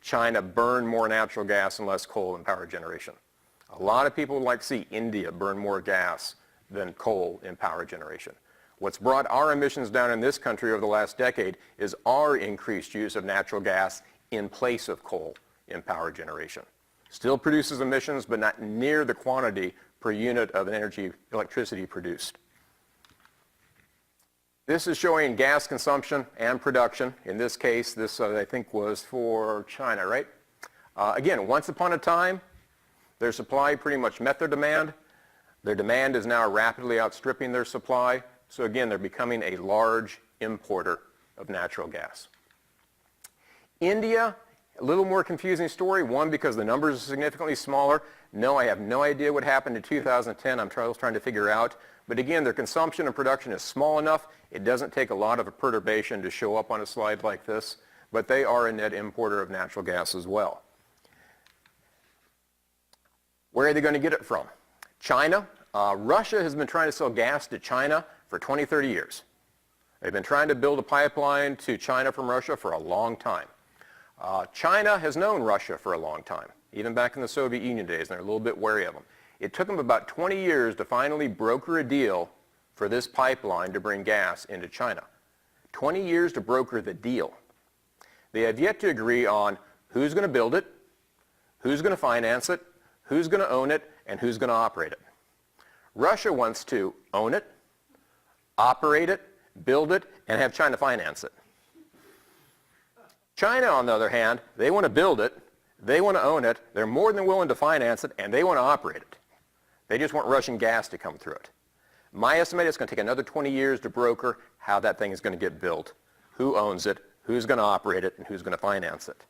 [SPEAKER 2] China burn more natural gas and less coal in power generation. A lot of people would like to see India burn more gas than coal in power generation. What's brought our emissions down in this country over the last decade is our increased use of natural gas in place of coal in power generation. Still produces emissions, but not near the quantity per unit of electricity produced. This is showing gas consumption and production. In this case, this I think was for China, right? Again, once upon a time, their supply pretty much met their demand. Their demand is now rapidly outstripping their supply. So again, they're becoming a large importer of natural gas. India, a little more confusing story. One, because the numbers are significantly smaller. No, I have no idea what happened in 2010. I'm trying to figure out. But again, their consumption and production is small enough. It doesn't take a lot of a perturbation to show up on a slide like this. But they are a net importer of natural gas as well. Where are they going to get it from? China. Russia has been trying to sell gas to China for 20, 30 years. They've been trying to build a pipeline to China from Russia for a long time. China has known Russia for a long time, even back in the Soviet Union days, and they're a little bit wary of them. It took them about 20 years to finally broker a deal for this pipeline to bring gas into China. 20 years to broker the deal. They have yet to agree on who's going to build it, who's going to finance it, who's going to own it, and who's going to operate it. Russia wants to own it, operate it, build it, and have China finance it. China, on the other hand, they want to build it, they want to own it, they're more than willing to finance it, and they want to operate it. They just want Russian gas to come through it. My estimate, it's going to take another 20 years to broker how that thing is going to get built, who owns it, who's going to operate it, and who's going to finance it.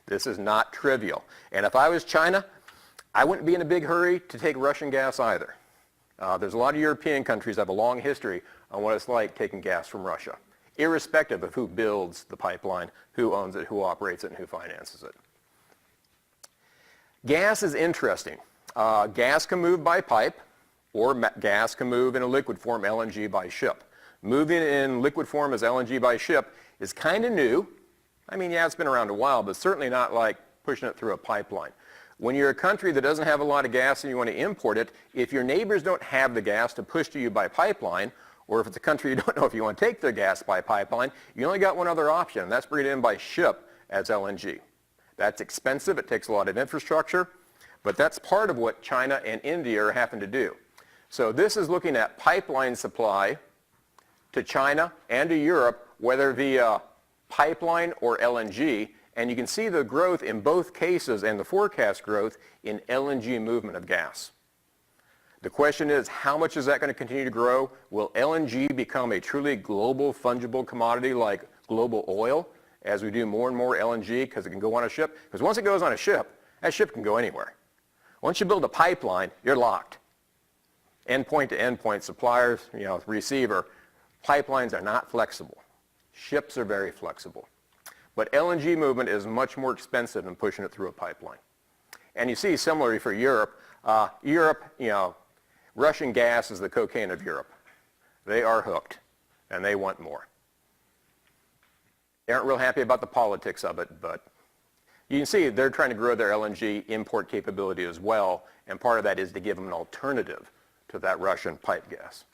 [SPEAKER 2] This is not trivial. And if I was China, I wouldn't be in a big hurry to take Russian gas either. There's a lot of European countries that have a long history on what it's like taking gas from Russia, irrespective of who builds the pipeline, who owns it, who operates it, and who finances it. Gas is interesting. Gas can move by pipe, or gas can move in a liquid form, LNG, by ship. Moving in liquid form as LNG by ship is kind of new. I mean, yeah, it's been around a while, but certainly not like pushing it through a pipeline. When you're a country that doesn't have a lot of gas and you want to import it, if your neighbors don't have the gas to push to you by pipeline, or if it's a country you don't know if you want to take their gas by pipeline, you only got one other option, and that's bring it in by ship as LNG. That's expensive. It takes a lot of infrastructure, but that's part of what China and India are having to do. So this is looking at pipeline supply to China and to Europe, whether via pipeline or LNG, and you can see the growth in both cases and the forecast growth in LNG movement of gas. The question is, how much is that going to continue to grow? Will LNG become a truly global fungible commodity like global oil as we do more and more LNG because it can go on a ship? Because once it goes on a ship, that ship can go anywhere. Once you build a pipeline, you're locked. Endpoint to endpoint, suppliers, receiver. Pipelines are not flexible. Ships are very flexible. But LNG movement is much more expensive than pushing it through a pipeline. And you see similarly for Europe. Russian gas is the cocaine of Europe. They are hooked, and they want more. They aren't real happy about the politics of it, but you can see they're trying to grow their LNG import capability as well, and part of that is to give them an alternative to that Russian pipe gas.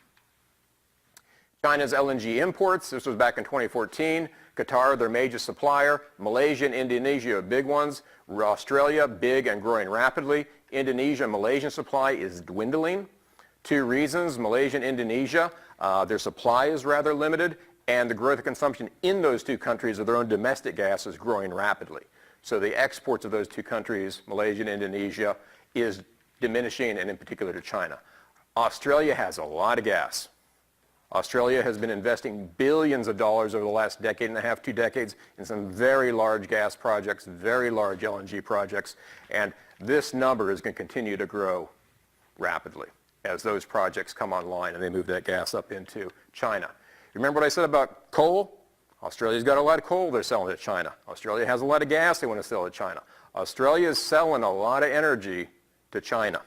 [SPEAKER 2] China's LNG imports, this was back in 2014. Qatar, their major supplier. Malaysia and Indonesia are big ones. Australia, big and growing rapidly. Indonesia and Malaysian supply is dwindling. Two reasons: Malaysia and Indonesia, their supply is rather limited, and the growth of consumption in those two countries of their own domestic gas is growing rapidly. So the exports of those two countries, Malaysia and Indonesia, is diminishing, and in particular to China. Australia has a lot of gas. Australia has been investing billions of dollars over the last decade and a half, 2 decades, in some very large gas projects, very large LNG projects, and this number is going to continue to grow rapidly as those projects come online and they move that gas up into China. Remember what I said about coal? Australia's got a lot of coal they're selling to China. Australia has a lot of gas they want to sell to China. Australia is selling a lot of energy to China,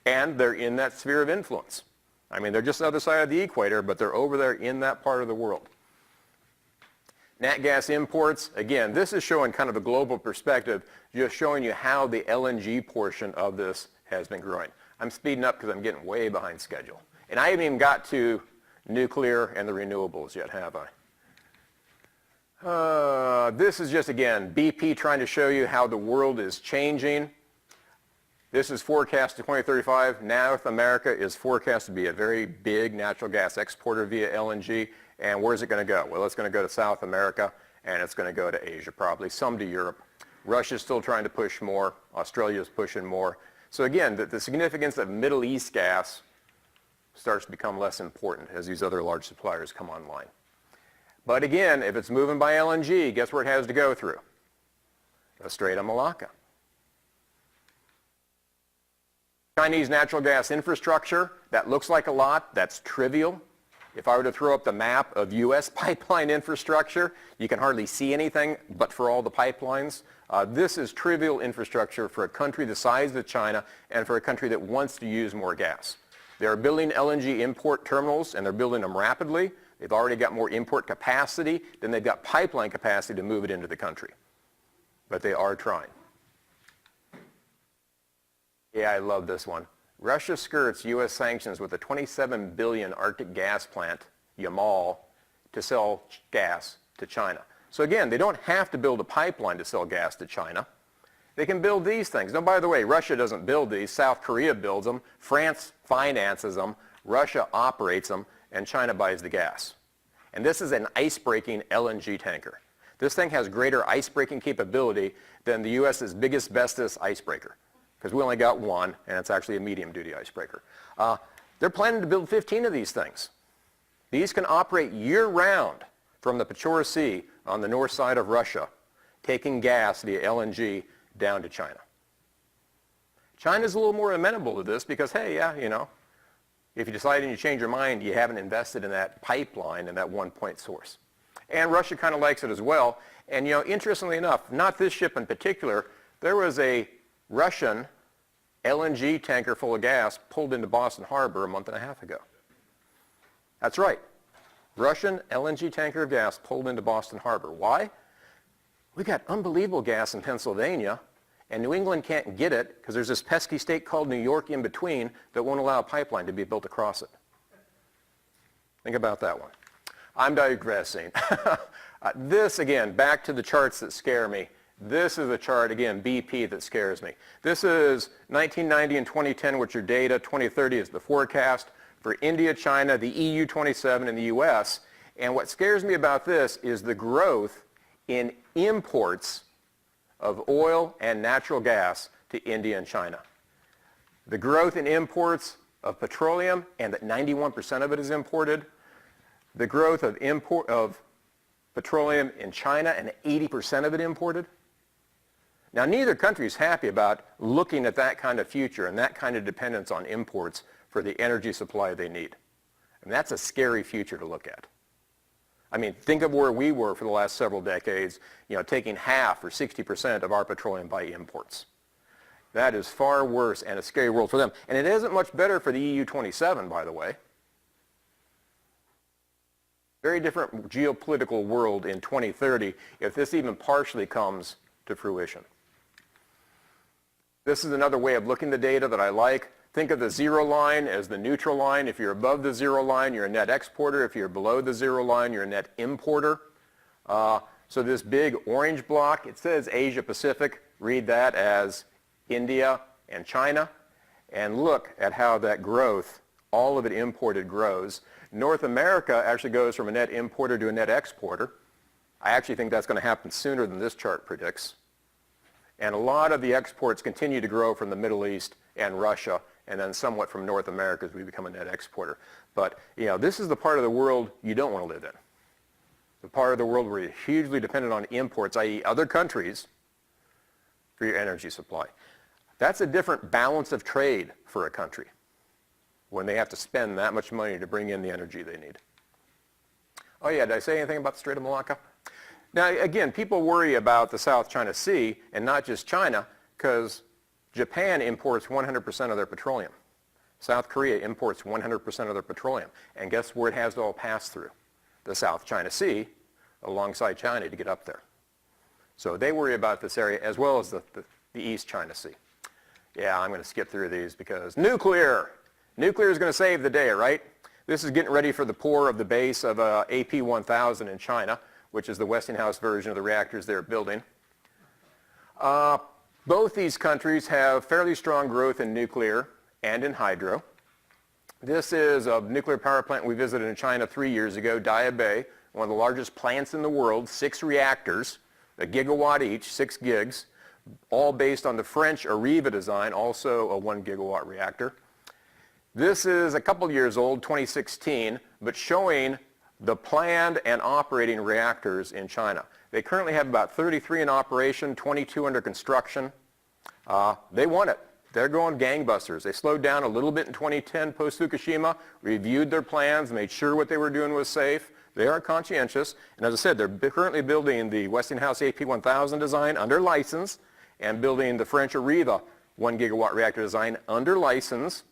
[SPEAKER 2] and they're in that sphere of influence. I mean, they're just the other side of the equator, but they're over there in that part of the world. NatGas imports, again, this is showing kind of a global perspective, just showing you how the LNG portion of this has been growing. I'm speeding up because I'm getting way behind schedule. And I haven't even got to nuclear and the renewables yet, have I? This is just, again, BP trying to show you how the world is changing. This is forecast to 2035. North America is forecast to be a very big natural gas exporter via LNG. And where's it going to go? Well, it's going to go to South America, and it's going to go to Asia probably, some to Europe. Russia's still trying to push more. Australia's pushing more. So again, the significance of Middle East gas starts to become less important as these other large suppliers come online. But again, if it's moving by LNG, guess where it has to go through? The Strait of Malacca. Chinese natural gas infrastructure, that looks like a lot, that's trivial. If I were to throw up the map of U.S. pipeline infrastructure, you can hardly see anything but for all the pipelines. This is trivial infrastructure for a country the size of China and for a country that wants to use more gas. They're building LNG import terminals, and they're building them rapidly. They've already got more import capacity than they've got pipeline capacity to move it into the country. But they are trying. Yeah, I love this one. Russia skirts U.S. sanctions with a $27 billion Arctic gas plant, Yamal, to sell gas to China. So again, they don't have to build a pipeline to sell gas to China. They can build these things. Now, by the way, Russia doesn't build these. South Korea builds them. France finances them. Russia operates them. And China buys the gas. And this is an ice-breaking LNG tanker. This thing has greater ice-breaking capability than the U.S.'s biggest, bestest icebreaker, because we only got one, and it's actually a medium-duty icebreaker. They're planning to build 15 of these things. These can operate year-round from the Pechora Sea on the north side of Russia, taking gas via LNG down to China. China's a little more amenable to this because, hey, yeah, you know, if you decide and you change your mind, you haven't invested in that pipeline and that one-point source. And Russia kind of likes it as well. And, you know, interestingly enough, not this ship in particular, there was a Russian LNG tanker full of gas pulled into Boston Harbor a month and a half ago. That's right. Russian LNG tanker of gas pulled into Boston Harbor. Why? We got unbelievable gas in Pennsylvania, and New England can't get it because there's this pesky state called New York in between that won't allow a pipeline to be built across it. Think about that one. I'm digressing. This, again, back to the charts that scare me. This is a chart, again, BP, that scares me. This is 1990 and 2010, which are data. 2030 is the forecast for India, China, the EU 27, and the US. And what scares me about this is the growth in imports of oil and natural gas to India and China. The growth in imports of petroleum, and that 91% of it is imported. The growth of petroleum in China, and 80% of it imported. Now, neither country is happy about looking at that kind of future and that kind of dependence on imports for the energy supply they need. And that's a scary future to look at. I mean, think of where we were for the last several decades, you know, taking half or 60% of our petroleum by imports. That is far worse and a scary world for them. And it isn't much better for the EU 27, by the way. Very different geopolitical world in 2030 if this even partially comes to fruition. This is another way of looking at the data that I like. Think of the zero line as the neutral line. If you're above the zero line, you're a net exporter. If you're below the zero line, you're a net importer. So this big orange block, it says Asia Pacific. Read that as India and China. And look at how that growth, all of it imported, grows. North America actually goes from a net importer to a net exporter. I actually think that's going to happen sooner than this chart predicts. And a lot of the exports continue to grow from the Middle East and Russia, and then somewhat from North America as we become a net exporter. But, this is the part of the world you don't want to live in. The part of the world where you're hugely dependent on imports, i.e. other countries, for your energy supply. That's a different balance of trade for a country when they have to spend that much money to bring in the energy they need. Oh yeah, did I say anything about the Strait of Malacca? Now again, people worry about the South China Sea, and not just China, because Japan imports 100% of their petroleum. South Korea imports 100% of their petroleum. And guess where it has to all pass through? The South China Sea, alongside China to get up there. So they worry about this area as well as the East China Sea. Yeah, I'm going to skip through these because nuclear. Nuclear is going to save the day, right? This is getting ready for the pour of the base of AP1000 in China, which is the Westinghouse version of the reactors they're building. Both these countries have fairly strong growth in nuclear and in hydro. This is a nuclear power plant we visited in China 3 years ago, Daya Bay, one of the largest plants in the world, 6 reactors, a gigawatt each, 6 gigs, all based on the French Areva design, also a 1 gigawatt reactor. This is a couple years old, 2016, but showing the planned and operating reactors in China. They currently have about 33 in operation, 22 under construction. They want it. They're going gangbusters. They slowed down a little bit in 2010 post-Fukushima, reviewed their plans, made sure what they were doing was safe. They are conscientious. And as I said, they're currently building the Westinghouse AP1000 design under license and building the French Areva 1 gigawatt reactor design under license.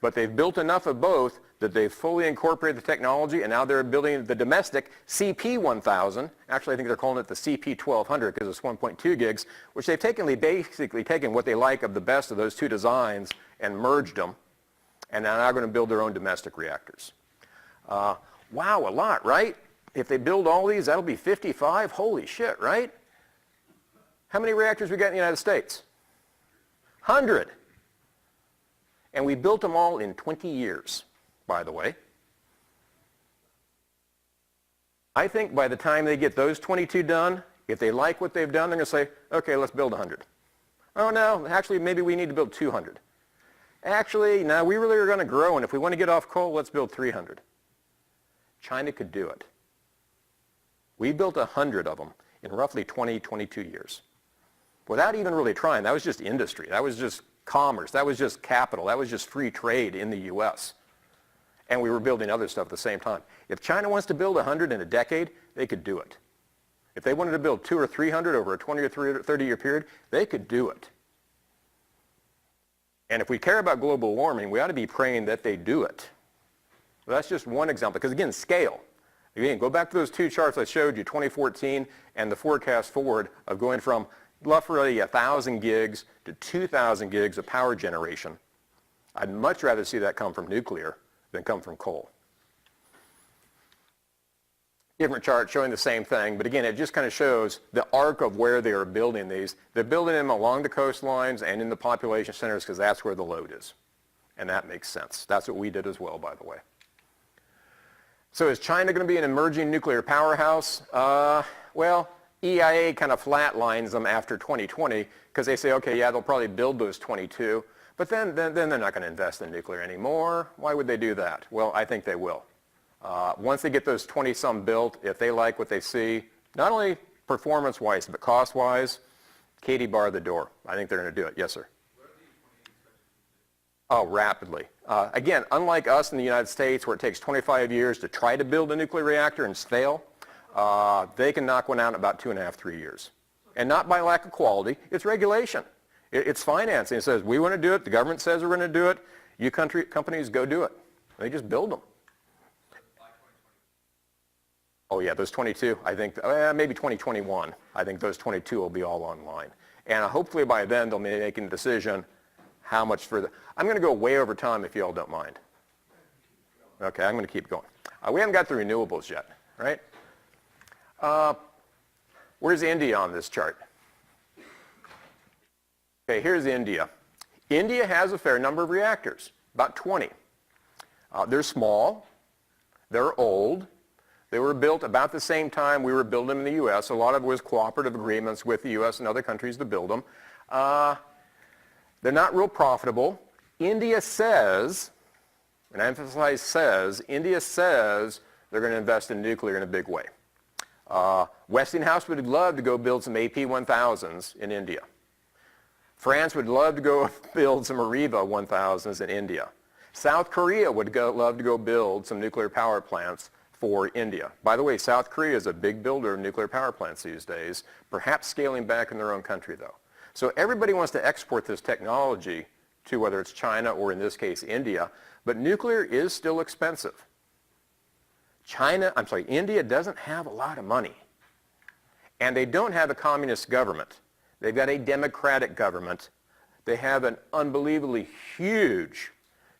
[SPEAKER 2] But they've built enough of both that they've fully incorporated the technology, and now they're building the domestic CP1000. Actually, I think they're calling it the CP1200 because it's 1.2 gigs, which they've basically taken what they like of the best of those two designs and merged them, and now they're going to build their own domestic reactors. Wow, a lot, right? If they build all these, that'll be 55. Holy shit, right? How many reactors we got in the United States? 100. And we built them all in 20 years, by the way. I think by the time they get those 22 done, if they like what they've done, they're going to say, okay, let's build 100. Oh no, actually maybe we need to build 200. Actually, no, we really are going to grow, and if we want to get off coal, let's build 300. China could do it. We built 100 of them in roughly 22 years. Without even really trying. That was just industry. That was just commerce. That was just capital. That was just free trade in the U.S. And we were building other stuff at the same time. If China wants to build 100 in a decade, they could do it. If they wanted to build 200 or 300 over a 20 or 30-year period, they could do it. And if we care about global warming, we ought to be praying that they do it. Well, that's just one example, because again, scale. Again, go back to those two charts I showed you, 2014 and the forecast forward of going from roughly 1,000 gigs to 2,000 gigs of power generation. I'd much rather see that come from nuclear than come from coal. Different chart showing the same thing, but again, it just kind of shows the arc of where they are building these. They're building them along the coastlines and in the population centers because that's where the load is. And that makes sense. That's what we did as well, by the way. So is China going to be an emerging nuclear powerhouse? Well, EIA kind of flatlines them after 2020 because they say, okay, yeah, they'll probably build those 22, but then they're not going to invest in nuclear anymore. Why would they do that? Well, I think they will. Once they get those 20-some built, if they like what they see, not only performance-wise, but cost-wise, Katie bar the door. I think they're going to do it. Yes, sir. Oh, rapidly. Again, unlike us in the United States where it takes 25 years to try to build a nuclear reactor and fail, they can knock one out in about 2.5, 3 years. And not by lack of quality, it's regulation. It's financing. It says, we want to do it, the government says we're going to do it, you companies go do it. They just build them. Oh yeah, those 22, I think, maybe 2021. I think those 22 will be all online. And hopefully by then they'll be making a decision, how much further. I'm going to go way over time if you all don't mind. Okay, I'm going to keep going. We haven't got the renewables yet, right? Where's India on this chart? Okay, here's India. India has a fair number of reactors, about 20. They're small. They're old. They were built about the same time we were building them in the U.S. A lot of it was cooperative agreements with the U.S. and other countries to build them. They're not real profitable. India says, and I emphasize says, India says they're going to invest in nuclear in a big way. Westinghouse would love to go build some AP1000s in India. France would love to go build some Areva 1000s in India. South Korea would love to go build some nuclear power plants for India. By the way, South Korea is a big builder of nuclear power plants these days, perhaps scaling back in their own country though. So everybody wants to export this technology to whether it's China or in this case India, but nuclear is still expensive. India doesn't have a lot of money. And they don't have a communist government. They've got a democratic government. They have an unbelievably huge,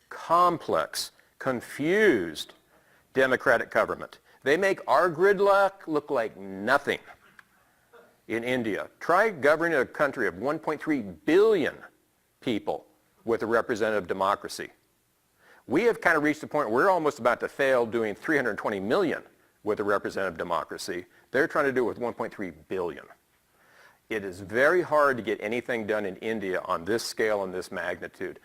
[SPEAKER 2] complex, confused democratic government. They make our gridlock look like nothing in India. Try governing a country of 1.3 billion people with a representative democracy. We have kind of reached the point where we're almost about to fail doing 320 million with a representative democracy. They're trying to do it with 1.3 billion. It is very hard to get anything done in India on this scale and this magnitude.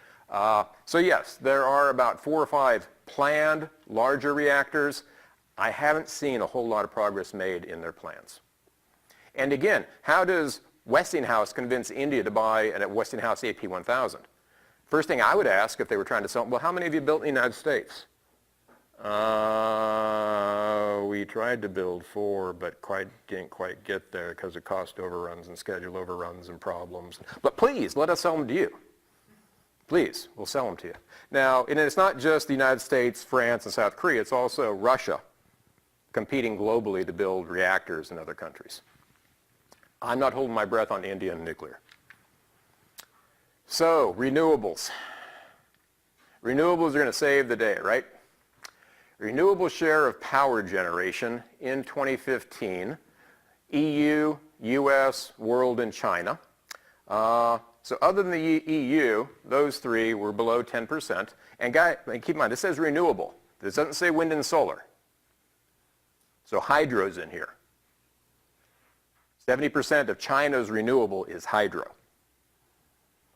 [SPEAKER 2] So yes, there are about 4 or 5 planned larger reactors. I haven't seen a whole lot of progress made in their plans. And again, how does Westinghouse convince India to buy a Westinghouse AP1000? First thing I would ask if they were trying to sell, well, how many of you built in the United States? We tried to build 4, but didn't quite get there because of cost overruns and schedule overruns and problems. But please, let us sell them to you. Please, we'll sell them to you. Now, and it's not just the United States, France, and South Korea. It's also Russia competing globally to build reactors in other countries. I'm not holding my breath on India and nuclear. So, renewables. Renewables are going to save the day, right? Renewable share of power generation in 2015, EU, US, world, and China. So other than the EU, those 3 were below 10%. And keep in mind, this says renewable. This doesn't say wind and solar. So hydro's in here. 70% of China's renewable is hydro.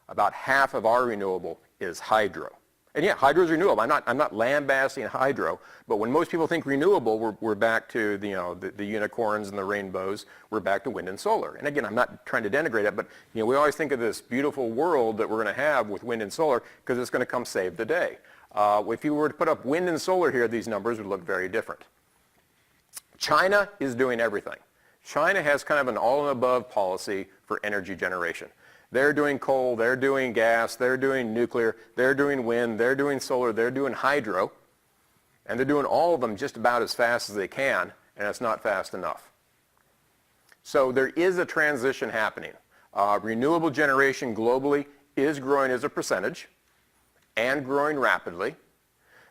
[SPEAKER 2] About half of our renewable is hydro. And yeah, hydro is renewable. I'm not lambasting hydro, but when most people think renewable, we're back to the unicorns and the rainbows. We're back to wind and solar. And again, I'm not trying to denigrate it, but we always think of this beautiful world that we're going to have with wind and solar because it's going to come save the day. If you were to put up wind and solar here, these numbers would look very different. China is doing everything. China has kind of an all-and-above policy for energy generation. They're doing coal, they're doing gas, they're doing nuclear, they're doing wind, they're doing solar, they're doing hydro, and they're doing all of them just about as fast as they can, and it's not fast enough. So there is a transition happening. Renewable generation globally is growing as a percentage and growing rapidly.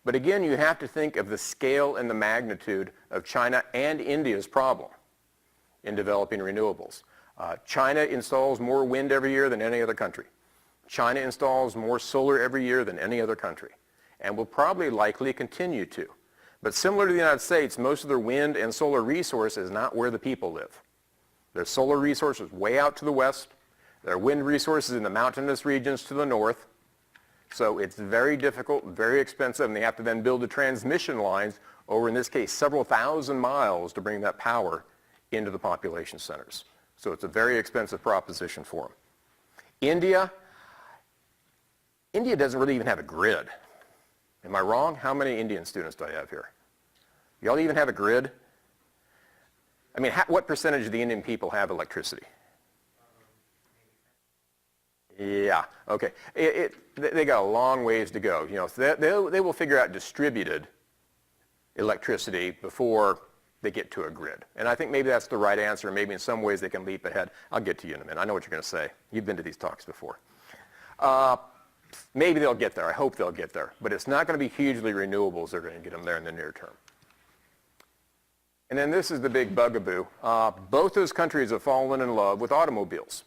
[SPEAKER 2] But again, you have to think of the scale and the magnitude of China and India's problem in developing renewables. China installs more wind every year than any other country. China installs more solar every year than any other country, and will probably likely continue to. But similar to the United States, most of their wind and solar resource is not where the people live. Their solar resources way out to the west, their wind resources in the mountainous regions to the north. So it's very difficult, very expensive, and they have to then build the transmission lines over, in this case, several thousand miles to bring that power into the population centers. So it's a very expensive proposition for them. India doesn't really even have a grid. Am I wrong? How many Indian students do I have here? Y'all even have a grid? I mean, what percentage of the Indian people have electricity? Yeah, okay. They got a long ways to go. So they will figure out distributed electricity before they get to a grid. And I think maybe that's the right answer. Maybe in some ways they can leap ahead. I'll get to you in a minute. I know what you're going to say. You've been to these talks before. maybe they'll get there. I hope they'll get there. But it's not going to be hugely renewables that are going to get them there in the near term. And then this is the big bugaboo. Both those countries have fallen in love with automobiles.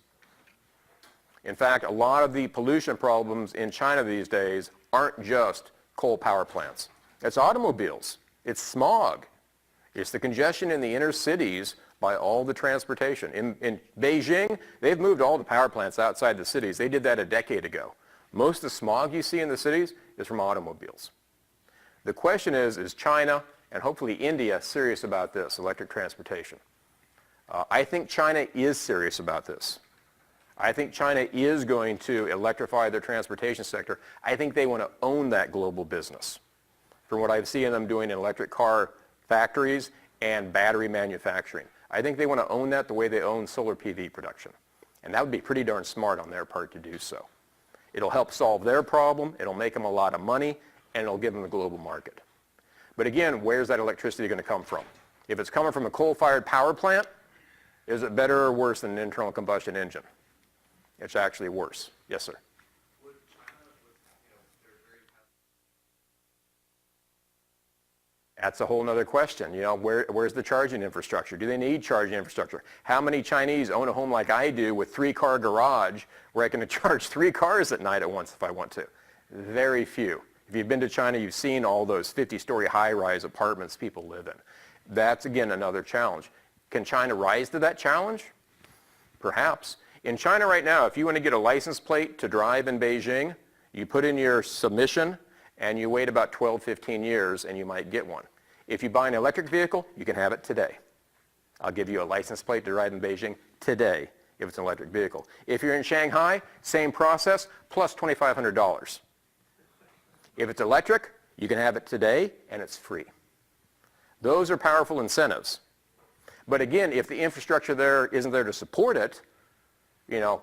[SPEAKER 2] In fact, a lot of the pollution problems in China these days aren't just coal power plants. It's automobiles. It's smog. It's the congestion in the inner cities by all the transportation. In Beijing, they've moved all the power plants outside the cities. They did that a decade ago. Most of the smog you see in the cities is from automobiles. The question is China and hopefully India serious about this, electric transportation? I think China is serious about this. I think China is going to electrify their transportation sector. I think they want to own that global business. From what I've seen them doing in electric car factories and battery manufacturing. I think they want to own that the way they own solar PV production. And that would be pretty darn smart on their part to do so. It'll help solve their problem, it'll make them a lot of money, and it'll give them the global market. But again, where's that electricity going to come from? If it's coming from a coal-fired power plant, is it better or worse than an internal combustion engine? It's actually worse. Yes, sir.
[SPEAKER 3] Would China, they're very
[SPEAKER 2] That's a whole other question. Where's the charging infrastructure? Do they need charging infrastructure? How many Chinese own a home like I do with 3-car garage where I can charge 3 cars at night at once if I want to? Very few. If you've been to China, you've seen all those 50-story high-rise apartments people live in. That's, again, another challenge. Can China rise to that challenge? Perhaps. In China right now, if you want to get a license plate to drive in Beijing, you put in your submission and you wait about 12, 15 years and you might get one. If you buy an electric vehicle, you can have it today. I'll give you a license plate to ride in Beijing today if it's an electric vehicle. If you're in Shanghai, same process, plus $2,500. If it's electric, you can have it today and it's free. Those are powerful incentives. But again, if the infrastructure there isn't there to support it,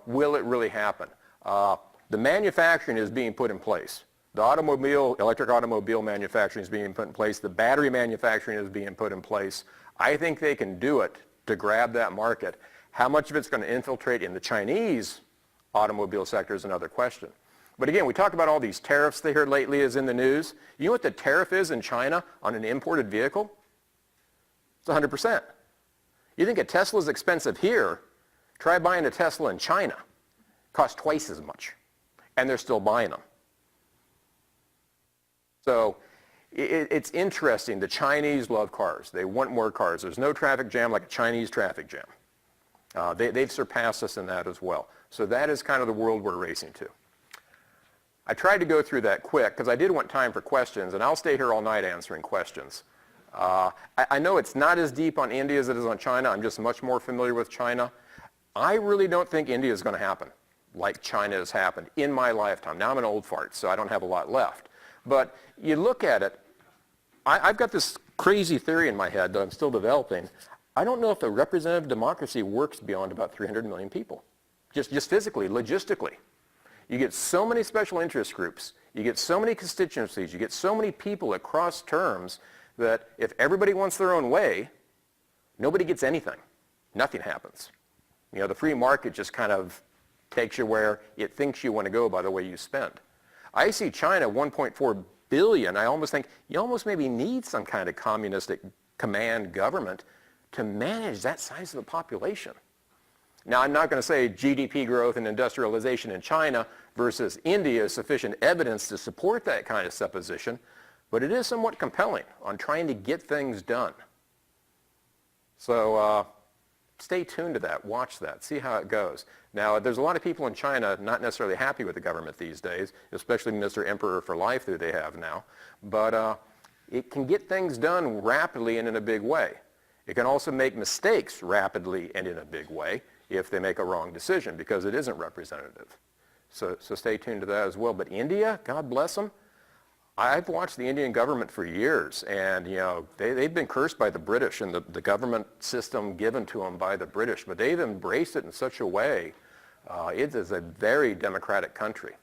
[SPEAKER 2] will it really happen? The manufacturing is being put in place. The electric automobile manufacturing is being put in place. The battery manufacturing is being put in place. I think they can do it to grab that market. How much of it's going to infiltrate in the Chinese automobile sector is another question. But again, we talk about all these tariffs they heard lately is in the news. You know what the tariff is in China on an imported vehicle? It's 100%. You think a Tesla is expensive here? Try buying a Tesla in China. It costs twice as much. And they're still buying them. So it's interesting. The Chinese love cars. They want more cars. There's no traffic jam like a Chinese traffic jam. They've surpassed us in that as well. So that is kind of the world we're racing to. I tried to go through that quick because I did want time for questions, and I'll stay here all night answering questions. I know it's not as deep on India as it is on China. I'm just much more familiar with China. I really don't think India is going to happen like China has happened in my lifetime. Now I'm an old fart, so I don't have a lot left. But you look at it, I've got this crazy theory in my head that I'm still developing. I don't know if a representative democracy works beyond about 300 million people, just physically, logistically. You get so many special interest groups, you get so many constituencies, you get so many people across terms that if everybody wants their own way, nobody gets anything. Nothing happens. The free market just kind of takes you where it thinks you want to go by the way you spend. I see China 1.4 billion. I almost think you almost maybe need some kind of communistic command government to manage that size of the population. Now, I'm not going to say GDP growth and industrialization in China versus India is sufficient evidence to support that kind of supposition, but it is somewhat compelling on trying to get things done. So stay tuned to that, watch that, see how it goes. Now, there's a lot of people in China not necessarily happy with the government these days, especially Mr. Emperor for Life who they have now, but it can get things done rapidly and in a big way. It can also make mistakes rapidly and in a big way if they make a wrong decision because it isn't representative. So stay tuned to that as well. But India, God bless them, I've watched the Indian government for years, and they've been cursed by the British and the government system given to them by the British, but they've embraced it in such a way. It is a very democratic country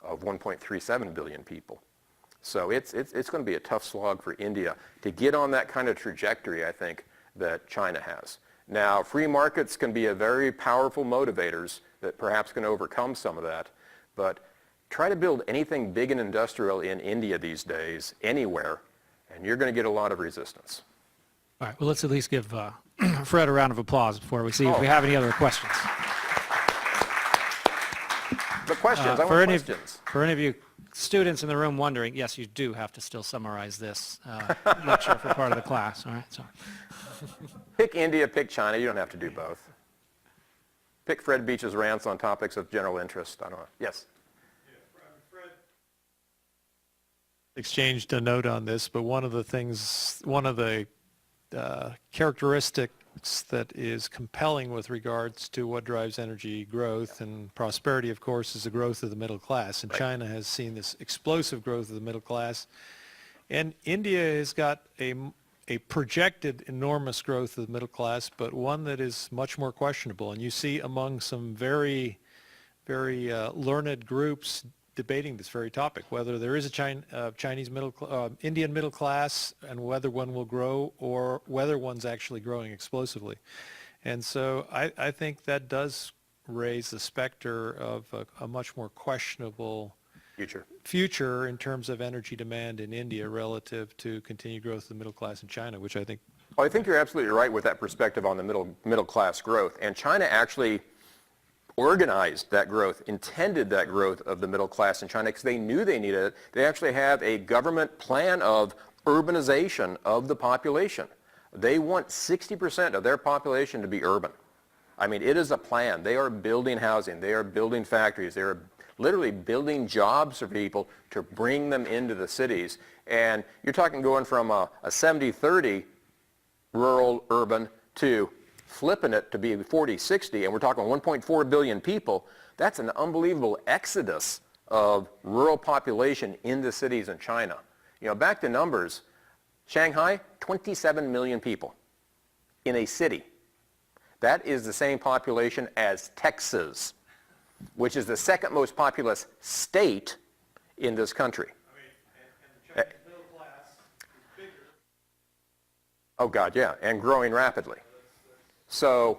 [SPEAKER 2] of 1.37 billion people. So it's going to be a tough slog for India to get on that kind of trajectory, I think, that China has. Now, free markets can be a very powerful motivators that perhaps can overcome some of that, but Try to build anything big and industrial in India these days, anywhere, and you're going to get a lot of resistance.
[SPEAKER 1] All right, well, let's at least give Fred a round of applause before we see if we have any other questions.
[SPEAKER 2] But questions, I
[SPEAKER 1] For
[SPEAKER 2] want
[SPEAKER 1] any,
[SPEAKER 2] questions.
[SPEAKER 1] for any of you students in the room wondering, yes, you do have to still summarize this lecture for part of the class. All right, so.
[SPEAKER 2] Pick India, pick China. You don't have to do both. Pick Fred Beach's rants on topics of general interest. I don't know. Yes?
[SPEAKER 3] Fred,
[SPEAKER 4] exchanged a note on this, but one of the characteristics that is compelling with regards to what drives energy growth and prosperity, of course, is the growth of the middle class. And
[SPEAKER 2] Right.
[SPEAKER 4] China has seen this explosive growth of the middle class. And India has got a projected enormous growth of the middle class, but one that is much more questionable. And you see among some very, very learned groups debating this very topic, whether there is a Indian middle class and whether one will grow or whether one's actually growing explosively. And so I think that does raise the specter of a much more questionable future in terms of energy demand in India relative to continued growth of the middle class in China, which I think...
[SPEAKER 2] Well, I think you're absolutely right with that perspective on the middle class growth. And China actually organized that growth, intended that growth of the middle class in China because they knew they needed it. They actually have a government plan of urbanization of the population. They want 60% of their population to be urban. I mean, it is a plan. They are building housing. They are building factories. They are literally building jobs for people to bring them into the cities. And you're talking going from a 70-30 rural, urban to flipping it to be 40-60, and we're talking 1.4 billion people. That's an unbelievable exodus of rural population into cities in China. You know, back to numbers, Shanghai, 27 million people in a city. That is the same population as Texas, which is the second most populous state in this country.
[SPEAKER 3] I mean, and the Chinese middle class is bigger.
[SPEAKER 2] Oh God, yeah, and growing rapidly. So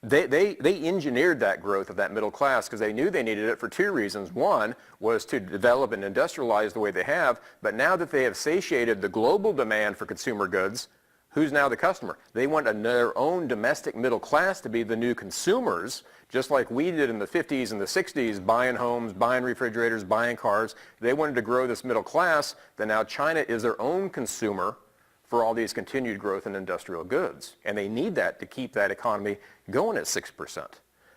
[SPEAKER 2] they engineered that growth of that middle class because they knew they needed it for two reasons. One was to develop and industrialize the way they have, but now that they have satiated the global demand for consumer goods, who's now the customer? They want their own domestic middle class to be the new consumers, just like we did in the 50s and the 60s, buying homes, buying refrigerators, buying cars. They wanted to grow this middle class, then now China is their own consumer for all these continued growth in industrial goods. And they need that to keep that economy going at 6%.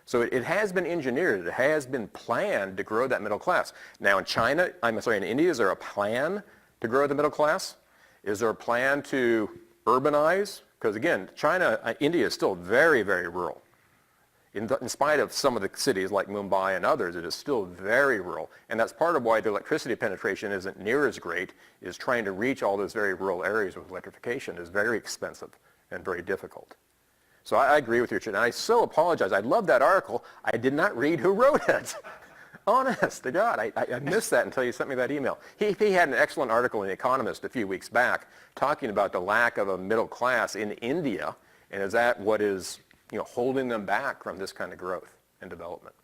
[SPEAKER 2] So it has been engineered, it has been planned to grow that middle class. Now in in India, is there a plan to grow the middle class? Is there a plan to urbanize? Because again, India is still very, very rural. In spite of some of the cities like Mumbai and others, it is still very rural. And that's part of why the electricity penetration isn't near as great, is trying to reach all those very rural areas with electrification is very expensive and very difficult. So I agree with you, Richard. And I so apologize. I love that article. I did not read who wrote it. Honest to God, I missed that until you sent me that email. He had an excellent article in The Economist a few weeks back talking about the lack of a middle class in India, and is that what is holding them back from this kind of growth and development.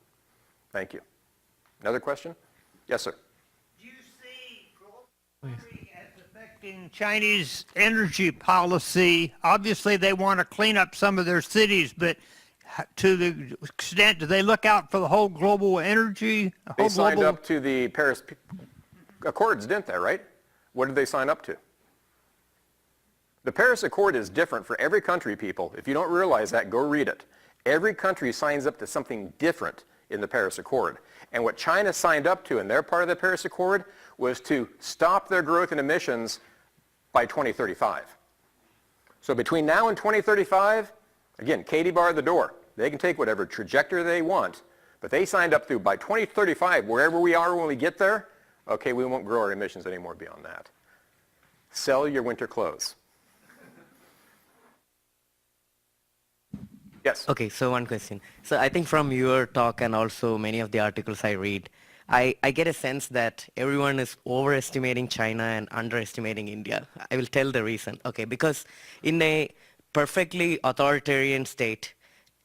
[SPEAKER 2] Thank you. Another question? Yes, sir.
[SPEAKER 5] Do you see global warming as affecting Chinese energy policy? Obviously, they want to clean up some of their cities, but to the extent, do they look out for the whole global energy?
[SPEAKER 2] They signed up to the Paris Accords, didn't they, right? What did they sign up to? The Paris Accord is different for every country, people. If you don't realize that, go read it. Every country signs up to something different in the Paris Accord. And what China signed up to in their part of the Paris Accord was to stop their growth in emissions by 2035. So between now and 2035, again, Katie barred the door. They can take whatever trajectory they want, but they signed up to, by 2035, wherever we are when we get there, okay, we won't grow our emissions anymore beyond that. Sell your winter clothes. Yes.
[SPEAKER 6] Okay, so one question. So I think from your talk and also many of the articles I read, I get a sense that everyone is overestimating China and underestimating India. I will tell the reason. Okay, because in a perfectly authoritarian state,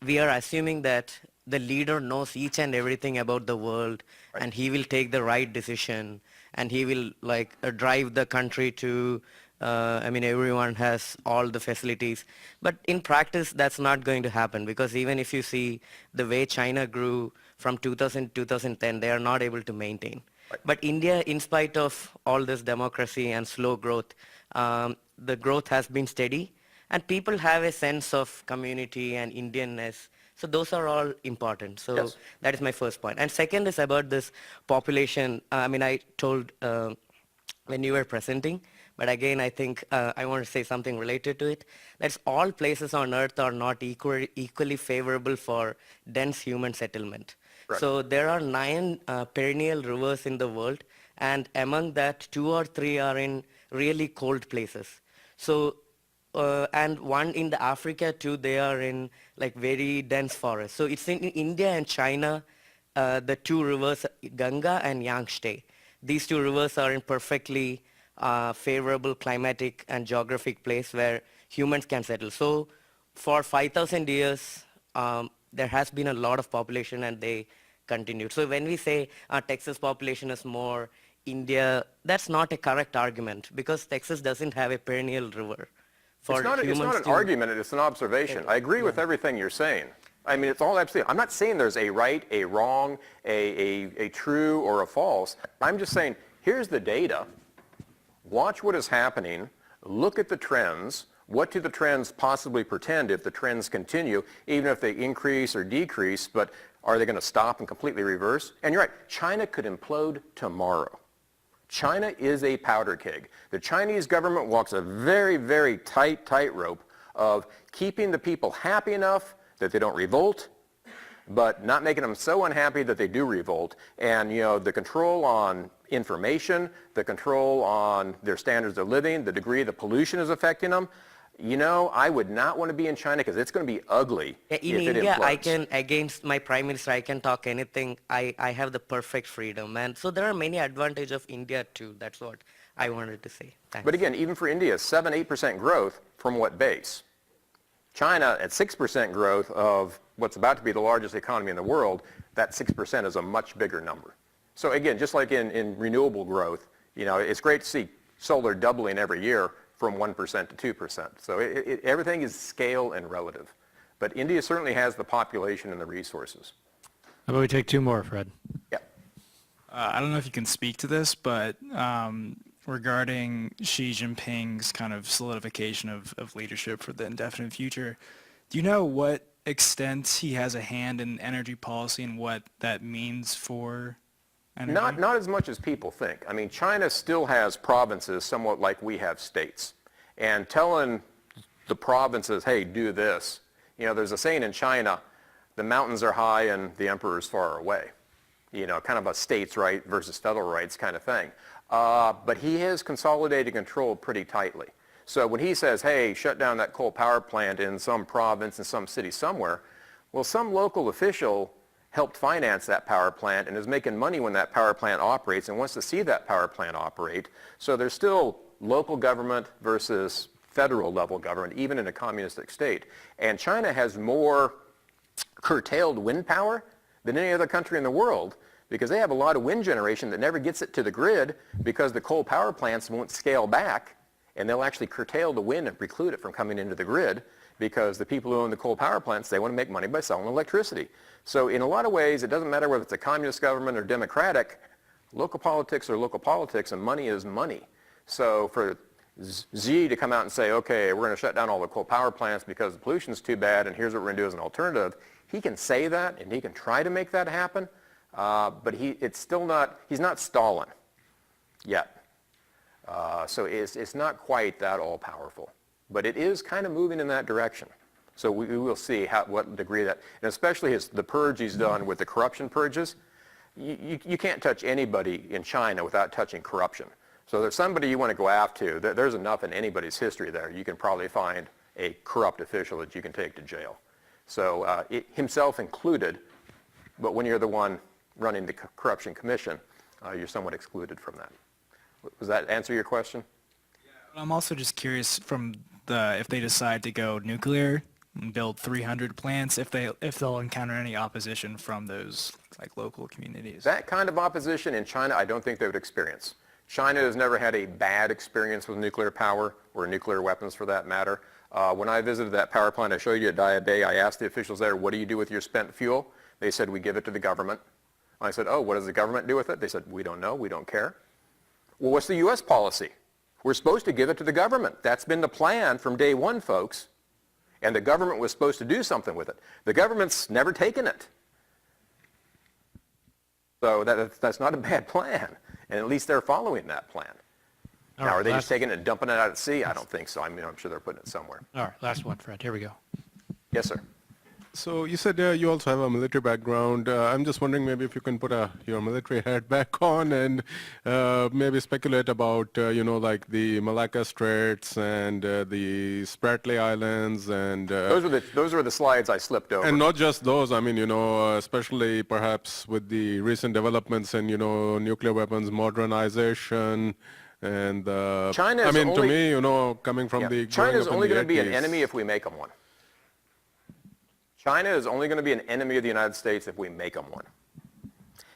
[SPEAKER 6] we are assuming that the leader knows each and everything about the world, and he will take the right decision, and he will like drive the country to, I mean, everyone has all the facilities. But in practice, that's not going to happen, because even if you see the way China grew from 2000 to 2010, they are not able to maintain. But India, in spite of all this democracy and slow growth, the growth has been steady, and people have a sense of community and Indianness. So those are all important. So
[SPEAKER 2] Yes.
[SPEAKER 6] that is my first point. And second is about this population. I mean, I told when you were presenting, but again, I think I want to say something related to it. That's all places on earth are not equally favorable for dense human settlement.
[SPEAKER 2] Right.
[SPEAKER 6] So there are 9 perennial rivers in the world, and among that, 2 or 3 are in really cold places. So, and one in the Africa too, they are in like very dense forests. So it's in India and China, the 2 rivers, Ganga and Yangtze. These 2 rivers are in perfectly favorable climatic and geographic place where humans can settle. So for 5,000 years, there has been a lot of population, and they continued. So when we say Texas population is more, India, that's not a correct argument, because Texas doesn't have a perennial river. For
[SPEAKER 2] It's not
[SPEAKER 6] humans
[SPEAKER 2] an
[SPEAKER 6] to-
[SPEAKER 2] argument, it's an observation. I agree with everything you're saying. I mean, it's all absolutely. I'm not saying there's a right, a wrong, a true, or a false. I'm just saying, here's the data. Watch what is happening. Look at the trends. What do the trends possibly portend if the trends continue, even if they increase or decrease, but are they going to stop and completely reverse? And you're right, China could implode tomorrow. China is a powder keg. The Chinese government walks a very, very tight tightrope of keeping the people happy enough that they don't revolt, but not making them so unhappy that they do revolt. And, you know, the control on information, the control on their standards of living, the degree the pollution is affecting them. You know, I would not want to be in China, because it's going to be ugly
[SPEAKER 6] In
[SPEAKER 2] if it
[SPEAKER 6] India, I
[SPEAKER 2] implodes.
[SPEAKER 6] can, against my prime minister, I can talk anything. I have the perfect freedom. And so there are many advantages of India too. That's what I wanted to say. Thanks.
[SPEAKER 2] But again, even for India, 7-8% growth from what base? China at 6% growth of what's about to be the largest economy in the world, that 6% is a much bigger number. So again, just like in renewable growth, you know, it's great to see solar doubling every year from 1% to 2%. So everything is scale and relative. But India certainly has the population and the resources.
[SPEAKER 1] How about we take 2 more, Fred?
[SPEAKER 2] Yeah.
[SPEAKER 7] I don't know if you can speak to this, but regarding Xi Jinping's kind of solidification of leadership for the indefinite future, do you know what extent he has a hand in energy policy and what that means for energy?
[SPEAKER 2] Not as much as people think. I mean, China still has provinces somewhat like we have states. And telling the provinces, hey, do this. You know, there's a saying in China, the mountains are high and the emperor is far away. You know, kind of a states' right versus federal rights kind of thing. But he has consolidated control pretty tightly. So when he says, hey, shut down that coal power plant in some province, in some city somewhere, well, some local official helped finance that power plant and is making money when that power plant operates and wants to see that power plant operate. So there's still local government versus federal level government, even in a communistic state. And China has more curtailed wind power than any other country in the world, because they have a lot of wind generation that never gets it to the grid because the coal power plants won't scale back, and they'll actually curtail the wind and preclude it from coming into the grid, because the people who own the coal power plants, they want to make money by selling electricity. So in a lot of ways, it doesn't matter whether it's a communist government or democratic, local politics are local politics, and money is money. So for Xi to come out and say, okay, we're going to shut down all the coal power plants because the pollution's too bad, and here's what we're going to do as an alternative, he can say that, and he can try to make that happen, but he's not Stalin yet. So it's not quite that all-powerful. But it is kind of moving in that direction. So we will see what degree that, and especially the purge he's done with the corruption purges. You can't touch anybody in China without touching corruption. So there's somebody you want to go after, there's enough in anybody's history there. You can probably find a corrupt official that you can take to jail. So himself included, but when you're the one running the corruption commission, you're somewhat excluded from that. Does that answer your question?
[SPEAKER 7] I'm also just curious from if they decide to go nuclear, and build 300 plants if they'll encounter any opposition from those like local communities?
[SPEAKER 2] That kind of opposition in China, I don't think they would experience. China has never had a bad experience with nuclear power or nuclear weapons for that matter. When I visited that power plant I showed you at Daya, I asked the officials there, what do you do with your spent fuel? They said, we give it to the government. I said, oh, what does the government do with it? They said, we don't know, we don't care. Well, what's the U.S. policy? We're supposed to give it to the government. That's been the plan from day one, folks. And the government was supposed to do something with it. The government's never taken it. So that's not a bad plan. And at least they're following that plan.
[SPEAKER 1] All
[SPEAKER 2] Now,
[SPEAKER 1] right,
[SPEAKER 2] are they
[SPEAKER 1] last-
[SPEAKER 2] just taking it and dumping it out at sea? I don't think so. I mean, I'm sure they're putting it somewhere.
[SPEAKER 1] All right, last one, Fred. Here we go.
[SPEAKER 2] Yes, sir.
[SPEAKER 8] So you said you also have a military background. I'm just wondering maybe if you can put your military hat back on and maybe speculate about, like the Malacca Straits and the Spratly Islands and...
[SPEAKER 2] Those were the slides I slipped over.
[SPEAKER 8] and not just those, I mean, especially perhaps with the recent developments in, nuclear weapons modernization and...
[SPEAKER 2] China
[SPEAKER 8] I
[SPEAKER 2] is
[SPEAKER 8] mean,
[SPEAKER 2] only-
[SPEAKER 8] to me, coming from the...
[SPEAKER 2] China's
[SPEAKER 8] growing up in
[SPEAKER 2] only
[SPEAKER 8] the
[SPEAKER 2] going to be an
[SPEAKER 8] 80s.
[SPEAKER 2] enemy if we make them one. China is only going to be an enemy of the United States if we make them one.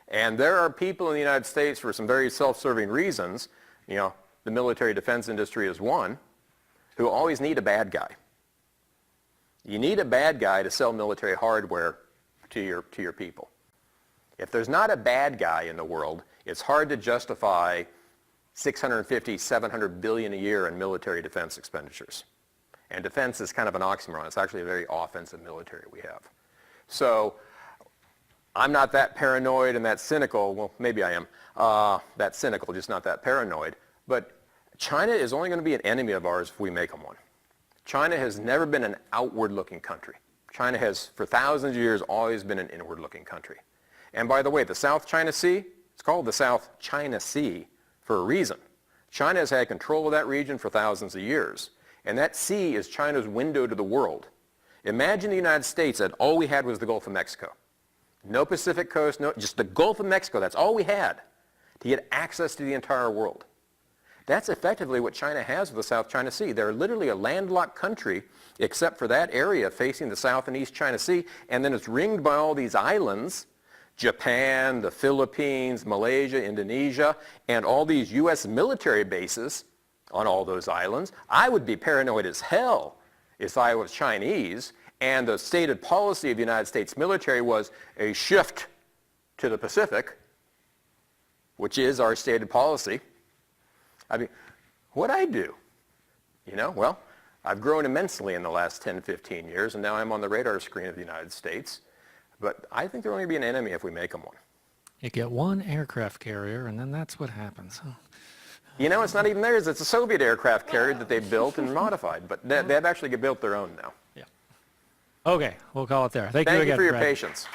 [SPEAKER 2] And there are people in the United States for some very self-serving reasons, the military defense industry is one, who always need a bad guy. You need a bad guy to sell military hardware to your people. If there's not a bad guy in the world, it's hard to justify 650, 700 billion a year in military defense expenditures. And defense is kind of an oxymoron. It's actually a very offensive military we have. So I'm not that paranoid and that cynical. Well, maybe I am. That cynical, just not that paranoid. But China is only going to be an enemy of ours if we make them one. China has never been an outward-looking country. China has, for thousands of years, always been an inward-looking country. And by the way, the South China Sea, it's called the South China Sea for a reason. China has had control of that region for thousands of years. And that sea is China's window to the world. Imagine the United States that all we had was the Gulf of Mexico. No Pacific coast, just the Gulf of Mexico. That's all we had to get access to the entire world. That's effectively what China has with the South China Sea. They're literally a landlocked country except for that area facing the South and East China Sea. And then it's ringed by all these islands, Japan, the Philippines, Malaysia, Indonesia, and all these U.S. military bases on all those islands. I would be paranoid as hell if I was Chinese and the stated policy of the United States military was a shift to the Pacific, which is our stated policy. I mean, what'd I do? Well, I've grown immensely in the last 10, 15 years, and now I'm on the radar screen of the United States. But I think they're only going to be an enemy if we make them one.
[SPEAKER 1] You get one aircraft carrier, and then that's what happens. Huh?
[SPEAKER 2] It's not even theirs. It's a Soviet aircraft carrier that they built and modified. But they've actually built their own now.
[SPEAKER 1] Yeah. Okay, we'll call it there. Thank you
[SPEAKER 2] Thank
[SPEAKER 1] again,
[SPEAKER 2] you for your
[SPEAKER 1] Fred.
[SPEAKER 2] patience.